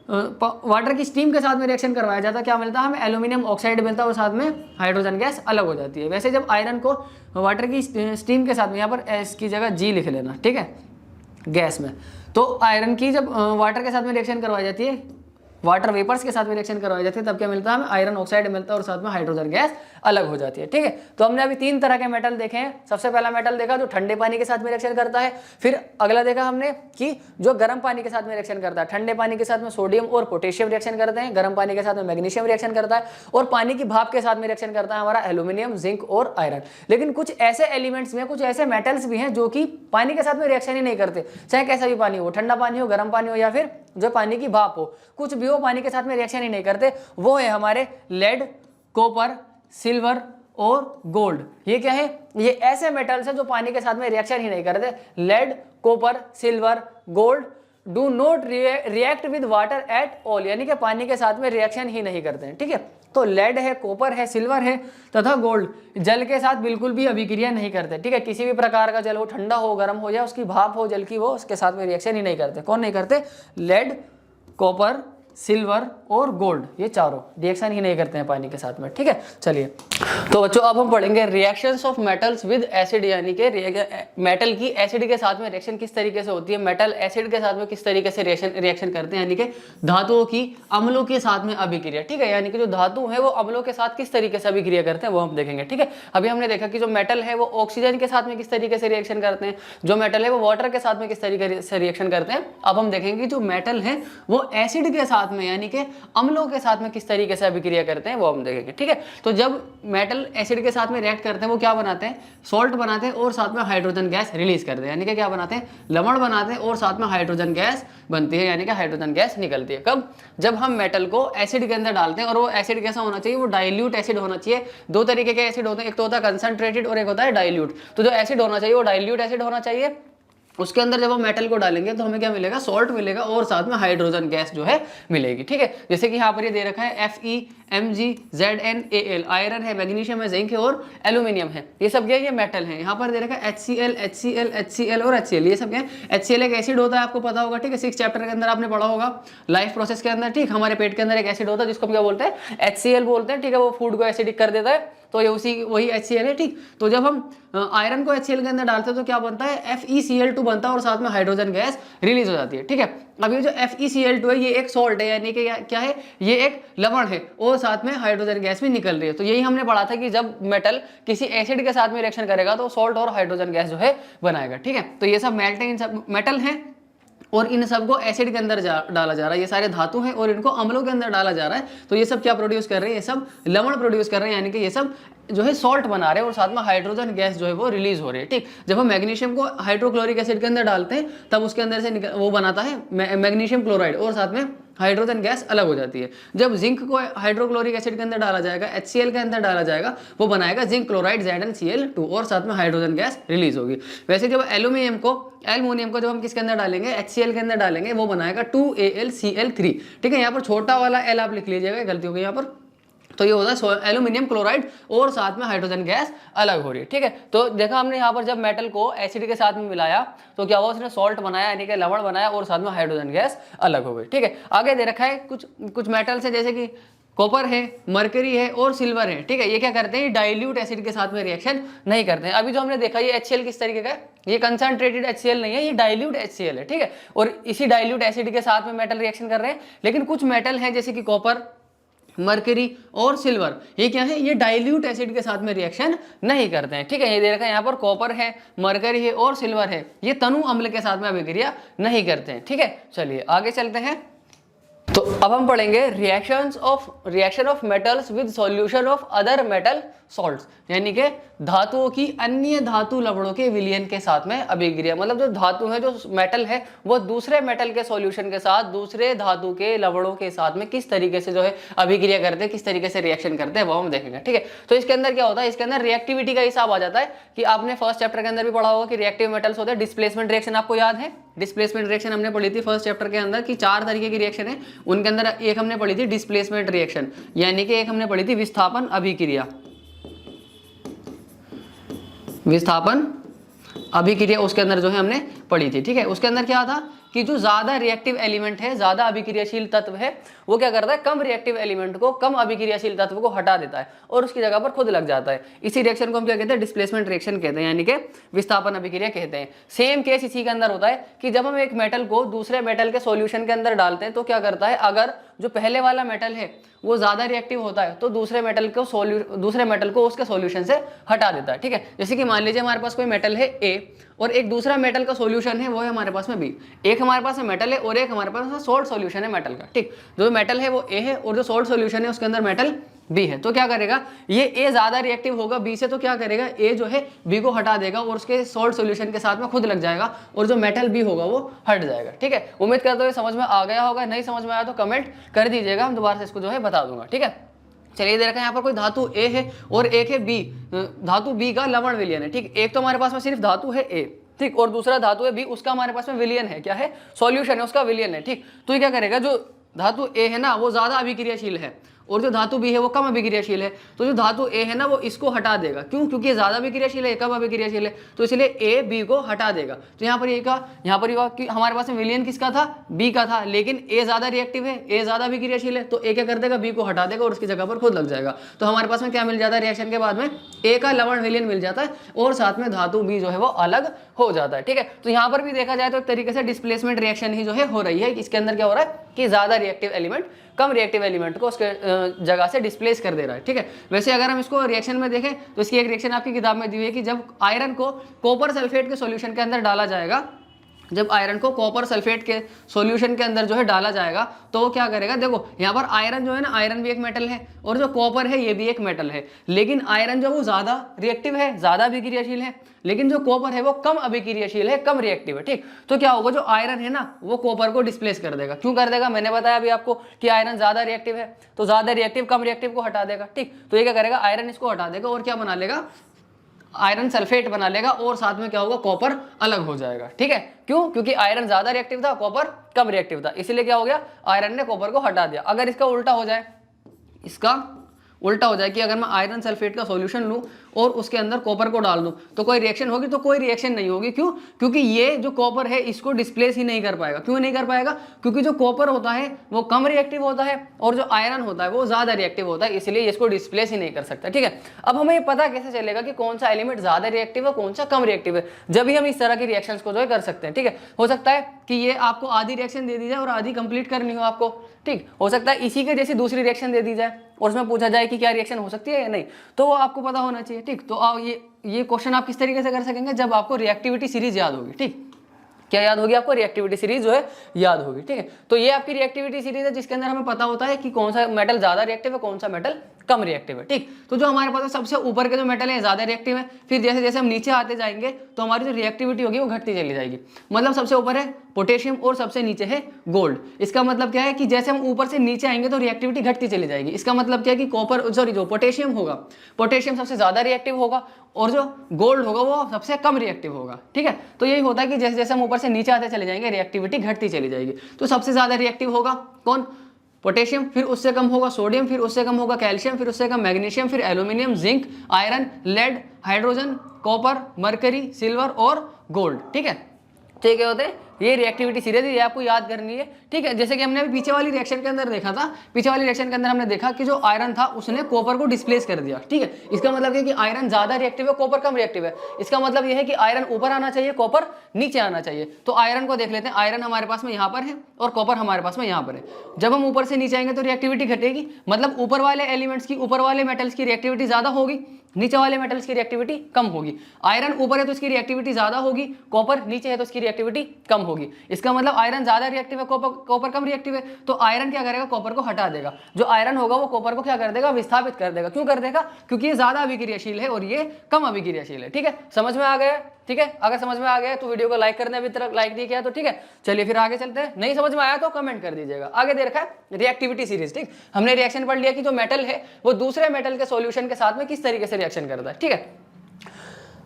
वाटर की स्टीम के साथ में रिएक्शन करवाया जाता है, क्या मिलता है हमें, एल्यूमिनियम ऑक्साइड मिलता है और साथ में हाइड्रोजन गैस अलग हो जाती है। वैसे जब आयरन को वाटर की स्टीम के साथ में, यहाँ पर एस की जगह जी लिख लेना, ठीक है, गैस में, तो आयरन की जब वाटर के साथ में रिएक्शन करवाई जाती है, वाटर वेपर्स के साथ में रिएक्शन करवाई जाती है, तब क्या मिलता है हमें, आयरन ऑक्साइड मिलता है और साथ में हाइड्रोजन गैस अलग हो जाती है, ठीक है। तो हमने अभी 3 तरह के मेटल देखे हैं। सबसे पहला मेटल देखा जो ठंडे पानी के साथ में रिएक्शन करता है, फिर अगला देखा हमने कि जो गर्म पानी के साथ में रिएक्शन करता है, ठंडे पानी के साथ में सोडियम और पोटेशियम रिएक्शन करते हैं, गर्म पानी के साथ में मैग्नीशियम रिएक्शन करता है, और पानी की भाप के साथ में रिएक्शन करता है हमारा एल्यूमिनियम, जिंक और आयरन। लेकिन कुछ ऐसे एलिमेंट्स में, कुछ ऐसे मेटल्स भी हैं जो कि पानी के साथ में रिएक्शन ही नहीं करते, चाहे कैसा भी पानी हो, ठंडा पानी हो, गर्म पानी हो या फिर जो पानी की भाप हो, कुछ भी हो, पानी के साथ में रिएक्शन ही नहीं करते। वो है हमारे लेड, कॉपर, सिल्वर और गोल्ड। ये क्या है, ये ऐसे मेटल्स हैं जो पानी के साथ में रिएक्शन ही नहीं करते। Lead, copper, silver, gold do not react with water at all, यानी कि पानी के साथ में रिएक्शन ही नहीं करते हैं। ठीक है, तो लेड है, कॉपर है, सिल्वर है तथा गोल्ड जल के साथ बिल्कुल भी अभिक्रिया नहीं करते। ठीक है, किसी भी प्रकार का जल हो, ठंडा हो, गर्म हो या उसकी भाप हो जल की, वो उसके साथ में रिएक्शन ही नहीं करते। कौन नहीं करते? लेड, कॉपर, सिल्वर और गोल्ड, ये चारों रिएक्शन ही नहीं करते हैं पानी के साथ में। ठीक है, चलिए तो बच्चों अब हम पढ़ेंगे reactions of metals with acid, यानी कि मेटल की एसिड के साथ में रिएक्शन किस तरीके से होती है, मेटल एसिड के साथ में किस तरीके से रिएक्शन करते हैं, यानी कि धातुओं की अम्लों के साथ में अभिक्रिया। ठीक है, यानी कि जो धातु है वो अम्लों के साथ किस तरीके से अभिक्रिया करते हैं वो हम देखेंगे। ठीक है, अभी हमने देखा कि जो मेटल है वो ऑक्सीजन के साथ में किस तरीके से रिएक्शन करते हैं, जो मेटल है वो वाटर के साथ में किस तरीके से रिएक्शन करते हैं। अब हम देखेंगे जो मेटल है वो एसिड के साथ में यानी कि अम्लों के साथ में किस तरीके से अभिक्रिया करते हैं वो हम देखेंगे। ठीक है, तो जब मेटल एसिड के साथ में रिएक्ट करते हैं वो क्या बनाते हैं, सॉल्ट बनाते हैं और साथ में हाइड्रोजन गैस रिलीज करते हैं, यानी कि क्या बनाते हैं, लवण बनाते हैं और साथ में हाइड्रोजन गैस बनती है, यानी कि हाइड्रोजन गैस निकलती है। कब? जब हम मेटल को एसिड के अंदर डालते हैं, और वो एसिड कैसा होना चाहिए, वो डाइल्यूट एसिड होना चाहिए। दो तरीके के एसिड होते हैं, एक तो होता है कंसंट्रेटेड और एक होता है डाइल्यूट। तो जो एसिड होना चाहिए वो डाइल्यूट एसिड होना चाहिए। उसके अंदर जब हम मेटल को डालेंगे तो हमें क्या मिलेगा, सॉल्ट मिलेगा और साथ में हाइड्रोजन गैस जो है मिलेगी। ठीक है, जैसे कि यहाँ पर ये दे रखा है FeMgZnAl, आयरन है, मैग्नीशियम है, जिंक है और एल्यूमिनियम है। ये सब क्या है, ये मेटल है। यहाँ पर दे रखा है HCl, HCl, HCl और HCl, ये सब क्या है, HCl एक एसिड होता है, आपको पता होगा। ठीक है, 6th चैप्टर के अंदर आपने पढ़ा होगा लाइफ प्रोसेस के अंदर। ठीक, हमारे पेट के अंदर एक एसिड होता है जिसको हम क्या बोलते हैं, HCl बोलते हैं। ठीक है, वो फूड को एसिडिक कर देता है, तो ये वही HCl है। ठीक, तो जब हम आयरन को HCl के अंदर डालते हैं तो क्या बनता है, FeCl2 बनता है और साथ में हाइड्रोजन गैस रिलीज हो जाती है। ठीक है, अब ये जो FeCl2 है ये एक सॉल्ट है, यानी कि क्या है, ये एक लवण है और साथ में हाइड्रोजन गैस भी निकल रही है। तो यही हमने पढ़ा था कि जब मेटल किसी एसिड के साथ में रिएक्शन करेगा तो सॉल्ट और हाइड्रोजन गैस जो है बनाएगा। ठीक है, तो ये सब मेटल है और इन सबको एसिड के अंदर डाला जा रहा है। ये सारे धातु हैं और इनको अम्लों के अंदर डाला जा रहा है। तो ये सब क्या प्रोड्यूस कर रहे हैं, ये सब लवण प्रोड्यूस कर रहे हैं, यानी कि ये सब जो है सॉल्ट बना रहे हैं और साथ में हाइड्रोजन गैस जो है वो रिलीज हो रही है। ठीक, जब हम मैग्नीशियम को हाइड्रोक्लोरिक एसिड के अंदर डालते हैं तब उसके अंदर से वो बनाता है मैग्नीशियम क्लोराइड और साथ में हाइड्रोजन गैस अलग हो जाती है। जब जिंक को हाइड्रोक्लोरिक एसिड के अंदर डाला जाएगा, HCl के अंदर डाला जाएगा, वो बनाएगा जिंक क्लोराइड ZnCl2 और साथ में हाइड्रोजन गैस रिलीज होगी। वैसे जब एल्यूमिनियम को जब हम किसके अंदर डालेंगे, HCl के अंदर डालेंगे, वो बनाएगा 2AlCl3। ठीक है, यहाँ पर छोटा वाला L आप लिख लीजिएगा, गलती हो गई यहाँ पर। तो ये होता है एल्यूमिनियम क्लोराइड और साथ में हाइड्रोजन गैस अलग हो रही है। ठीक है, तो देखा हमने यहाँ पर जब मेटल को एसिड के साथ में मिलाया तो क्या हुआ, उसने सॉल्ट बनाया, यानी कि लवण बनाया और साथ में हाइड्रोजन गैस अलग हो गई। ठीक है, आगे दे रखा है कुछ मेटल्स है जैसे कि कॉपर है, मरकरी है और सिल्वर है। ठीक है, ये क्या करते हैं, डाइल्यूट एसिड के साथ में रिएक्शन नहीं करते हैं। अभी जो हमने देखा ये HCl किस तरीके का है, ये कंसंट्रेटेड HCl नहीं है, ये डाइल्यूट HCl है। ठीक है, और इसी डाइल्यूट एसिड के साथ में मेटल रिएक्शन कर रहे हैं। लेकिन कुछ मेटल है जैसे कि कॉपर, मरकरी और सिल्वर, ये क्या है, ये डाइल्यूट एसिड के साथ में रिएक्शन नहीं करते हैं। ठीक है, ये दे रखा है यहाँ पर कॉपर है, मरकरी है और सिल्वर है, ये तनु अम्ल के साथ में अभिक्रिया नहीं करते हैं। ठीक है, चलिए आगे चलते हैं। तो अब हम पढ़ेंगे reaction of metals with solution of other metal salts, यानी कि धातुओं की अन्य धातु लवणों के विलयन के साथ में अभिक्रिया। मतलब जो धातु है, जो मेटल है, वो दूसरे मेटल के सॉल्यूशन के साथ दूसरे धातु के लवणों के साथ में किस तरीके से जो है अभिक्रिया करते हैं, किस तरीके से रिएक्शन करते हैं वो हम देखेंगे। ठीक है, तो इसके अंदर क्या होता है, इसके अंदर रिएक्टिविटी का हिसाब आ जाता है कि आपने फर्स्ट चैप्टर के अंदर भी पढ़ा होगा कि रिएक्टिव मेटल्स होते हैं। डिस्प्लेसमेंट रिएक्शन आपको याद है, डिस्प्लेसमेंट रिएक्शन हमने पढ़ी थी फर्स्ट चैप्टर के अंदर कि 4 तरीके की रिएक्शन है। उनके अंदर एक हमने पढ़ी थी डिस्प्लेसमेंट रिएक्शन, यानी कि एक हमने पढ़ी थी विस्थापन अभिक्रिया। विस्थापन अभिक्रिया उसके अंदर जो है हमने पढ़ी थी। ठीक है, उसके अंदर क्या था कि जो ज्यादा रिएक्टिव एलिमेंट है, ज्यादा अभिक्रियाशील तत्व है, वो क्या करता है, कम रिएक्टिव एलिमेंट को, कम अभिक्रियाशील तत्व को हटा देता है और उसकी जगह पर खुद लग जाता है। इसी रिएक्शन को हम क्या कहते हैं, डिस्प्लेसमेंट रिएक्शन कहते हैं, यानी कि विस्थापन अभिक्रिया कहते हैं। सेम केस इसी के अंदर होता है कि जब हम एक मेटल को दूसरे मेटल के सॉल्यूशन के अंदर डालते हैं तो क्या करता है, अगर जो पहले वाला मेटल है वो ज्यादा रिएक्टिव होता है तो दूसरे मेटल को उसके सॉल्यूशन से हटा देता है। ठीक है, जैसे कि मान लीजिए हमारे पास कोई मेटल है A और एक दूसरा मेटल का सॉल्यूशन है वो है हमारे पास में B। एक हमारे पास में मेटल है और एक हमारे पास सॉल्ट सॉल्यूशन है मेटल का। ठीक, जो मेटल है वो A है और जो सॉल्ट सॉल्यूशन है उसके अंदर मेटल B है। तो क्या करेगा, ये A ज्यादा रिएक्टिव होगा B से, तो क्या करेगा, A जो है B को हटा देगा और उसके सॉल्ट सॉल्यूशन के साथ में खुद लग जाएगा और जो मेटल B होगा वो हट जाएगा। ठीक है, उम्मीद करते हुए समझ में आ गया होगा, नहीं समझ में आया तो कमेंट कर दीजिएगा, हम दोबारा से इसको जो है बता दूंगा। ठीक है, चलिए दे रखा है यहाँ पर कोई धातु A है और एक है B, धातु B का लवण विलयन है। ठीक, एक तो हमारे पास में सिर्फ धातु है A, ठीक, और दूसरा धातु है बी, उसका हमारे पास में विलयन है, क्या है, सॉल्यूशन है उसका, विलयन है। ठीक, तो ये क्या करेगा, जो धातु ए है ना वो ज्यादा अभिक्रियाशील है और जो धातु बी है वो कम अभिक्रियाशील है, तो जो धातु ए है ना वो इसको हटा देगा। क्यों? क्योंकि ये ज्यादा अभिक्रियाशील है, कम अभिक्रियाशील है, तो इसलिए ए बी को हटा देगा। तो यहाँ पर ये का, यहाँ पर ये हमारे पास में विलयन किसका था, बी का था, लेकिन ए ज्यादा रिएक्टिव है, ए ज्यादा अभिक्रियाशील है, तो ए क्या कर देगा, बी को हटा देगा और उसकी जगह पर खुद लग जाएगा। तो हमारे पास में क्या मिल जाता है रिएक्शन के बाद में, ए का लवण विलयन मिल जाता है और साथ में धातु बी जो है वो अलग हो जाता है। ठीक है, तो यहाँ पर भी देखा जाए तो एक तरीके से डिस्प्लेसमेंट रिएक्शन ही जो है हो रही है। इसके अंदर क्या हो रहा है कि ज्यादा रिएक्टिव एलिमेंट कम रिएक्टिव एलिमेंट को उसके जगह से डिस्प्लेस कर दे रहा है। ठीक है, वैसे अगर हम इसको रिएक्शन में देखें तो इसकी एक रिएक्शन आपकी किताब में दी हुई है कि जब आयरन को कॉपर सल्फेट के सॉल्यूशन के अंदर डाला जाएगा, जब आयरन को कॉपर सल्फेट के सॉल्यूशन के अंदर जो है डाला जाएगा तो वो क्या करेगा, देखो यहाँ पर आयरन जो है ना, आयरन भी एक मेटल है और जो कॉपर है ये भी एक मेटल है, लेकिन आयरन जो वो ज्यादा रिएक्टिव है, ज्यादा अभिक्रियाशील है, लेकिन जो कॉपर है वो कम अभिक्रियाशील है, कम रिएक्टिव है। ठीक, तो क्या होगा, जो आयरन है ना वो कॉपर को डिस्प्लेस कर देगा। क्यों कर देगा, मैंने बताया अभी आपको कि आयरन ज्यादा रिएक्टिव है, तो ज्यादा रिएक्टिव कम रिएक्टिव को हटा देगा। ठीक, तो ये क्या करेगा, आयरन इसको हटा देगा और क्या बना लेगा, आयरन सल्फेट बना लेगा और साथ में क्या होगा, कॉपर अलग हो जाएगा। ठीक है, क्यों, क्योंकि आयरन ज्यादा रिएक्टिव था, कॉपर कम रिएक्टिव था, इसलिए क्या हो गया, आयरन ने कॉपर को हटा दिया। अगर इसका उल्टा हो जाए, इसका उल्टा हो जाए कि अगर मैं आयरन सल्फेट का सॉल्यूशन लूं और उसके अंदर कॉपर को डाल दूं तो कोई रिएक्शन होगी, तो कोई रिएक्शन नहीं होगी। क्यों? क्योंकि ये जो कॉपर है इसको डिस्प्लेस ही नहीं कर पाएगा। क्यों नहीं कर पाएगा? क्योंकि जो कॉपर होता है वो कम रिएक्टिव होता है और जो आयरन होता है वो ज्यादा रिएक्टिव होता है, इसलिए इसको डिस्प्लेस ही नहीं कर सकता। ठीक है, अब हमें ये पता कैसे चलेगा कि कौन सा एलिमेंट ज्यादा रिएक्टिव है, कौन सा कम रिएक्टिव है, जब भी हम इस तरह की रिएक्शंस को जो है कर सकते हैं। ठीक है, हो सकता है कि ये आपको आधी रिएक्शन दे दी जाए और आधी कंप्लीट करनी हो आपको। ठीक, हो सकता है इसी के जैसी दूसरी रिएक्शन दे दी जाए और उसमें पूछा जाए कि क्या रिएक्शन हो सकती है या नहीं, तो वो आपको पता होना चाहिए। ठीक, तो आप ये क्वेश्चन आप किस तरीके से कर सकेंगे, जब आपको रिएक्टिविटी सीरीज याद होगी। ठीक, क्या याद होगी आपको, रिएक्टिविटी सीरीज जो है याद होगी। ठीक है, तो ये आपकी रिएक्टिविटी सीरीज है जिसके अंदर हमें पता होता है कि कौन सा मेटल ज्यादा रिएक्टिव है, कौन सा मेटल कम रिएक्टिव है। ठीक, तो जो हमारे पास सबसे ऊपर के जो मेटल है ज्यादा रिएक्टिव है, फिर जैसे जैसे हम नीचे आते जाएंगे तो हमारी जो रिएक्टिविटी होगी वो घटती चली जाएगी। मतलब सबसे ऊपर है पोटेशियम और सबसे नीचे है गोल्ड। इसका मतलब क्या है कि जैसे हम ऊपर से नीचे आएंगे तो रिएक्टिविटी घटती चली जाएगी। इसका मतलब क्या है कि कॉपर सॉरी जो पोटेशियम होगा, पोटेशियम सबसे ज्यादा रिएक्टिव होगा और जो गोल्ड होगा वो सबसे कम रिएक्टिव होगा। ठीक है, तो यही होता है कि जैसे जैसे हम ऊपर से नीचे आते चले जाएंगे रिएक्टिविटी घटती चली जाएगी। तो सबसे ज्यादा रिएक्टिव होगा कौन, पोटेशियम, फिर उससे कम होगा सोडियम, फिर उससे कम होगा कैल्शियम, फिर उससे कम मैग्नीशियम, फिर aluminium, zinc, iron, lead, hydrogen, copper, mercury, silver और गोल्ड। ठीक है, तो ये क्या होते हैं, ये रिएक्टिविटी सीरीज, ये आपको याद करनी है। ठीक है, जैसे कि हमने अभी पीछे वाली रिएक्शन के अंदर देखा था, पीछे वाली रिएक्शन के अंदर हमने देखा कि जो आयरन था उसने कॉपर को डिस्प्लेस कर दिया। ठीक है, इसका मतलब है कि आयरन ज्यादा रिएक्टिव है, कॉपर कम रिएक्टिव है। इसका मतलब यह है कि आयरन ऊपर आना चाहिए, कॉपर नीचे आना चाहिए। तो आयरन को देख लेते हैं, आयरन हमारे पास में यहाँ पर है और कॉपर हमारे पास में यहाँ पर है। जब हम ऊपर से नीचे आएंगे तो रिएक्टिविटी घटेगी, मतलब ऊपर वाले एलिमेंट्स की, ऊपर वाले मेटल्स की रिएक्टिविटी ज्यादा होगी, नीचे वाले मेटल्स की रिएक्टिविटी कम होगी। आयरन ऊपर है तो इसकी रिएक्टिविटी ज्यादा होगी, कॉपर नीचे है तो इसकी रिएक्टिविटी कम होगी। इसका मतलब आयरन ज्यादा रिएक्टिव है, कॉपर कम रिएक्टिव है, तो आयरन क्या करेगा, कॉपर को हटा देगा। जो आयरन होगा वो कॉपर को क्या कर देगा, विस्थापित कर देगा। क्यों कर देगा? क्योंकि ये ज्यादा अभिक्रियाशील है और ये कम अभिक्रियाशील है। ठीक है, समझ में आ गया? ठीक है, अगर समझ में आ गया तो वीडियो को लाइक करने, अभी तक लाइक नहीं किया तो ठीक है, चलिए फिर आगे चलते हैं। नहीं समझ में आया तो कमेंट कर दीजिएगा। आगे दे रखा है रिएक्टिविटी सीरीज। ठीक, हमने रिएक्शन पढ़ लिया कि जो मेटल है वो दूसरे मेटल के सॉल्यूशन के साथ में किस तरीके से रिएक्शन करता है। ठीक है,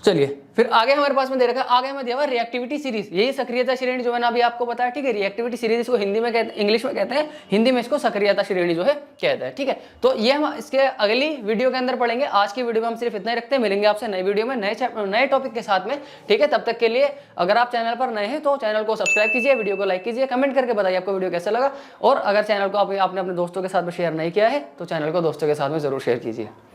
चलिए फिर आगे हमारे पास में दे रखा है, आगे हमें दिया हुआ रिएक्टिविटी सीरीज, यही सक्रियता श्रेणी जो है ना अभी आपको पता है। ठीक है, रिएक्टिविटी सीरीज इसको हिंदी में कहते हैं, इंग्लिश में कहते हैं, हिंदी में इसको सक्रियता श्रेणी जो है कहते हैं। ठीक है, तो ये हम इसके अगली वीडियो के अंदर पढ़ेंगे। आज की वीडियो में हम सिर्फ इतना ही रखते हैं, मिलेंगे आपसे नई वीडियो में नए टॉपिक के साथ में। ठीक है, तब तक के लिए अगर आप चैनल पर नए हैं तो चैनल को सब्सक्राइब कीजिए, वीडियो को लाइक कीजिए, कमेंट करके बताइए आपको वीडियो कैसा लगा, और अगर चैनल को आपने अपने दोस्तों के साथ में शेयर नहीं किया है तो चैनल को दोस्तों के साथ में जरूर शेयर कीजिए।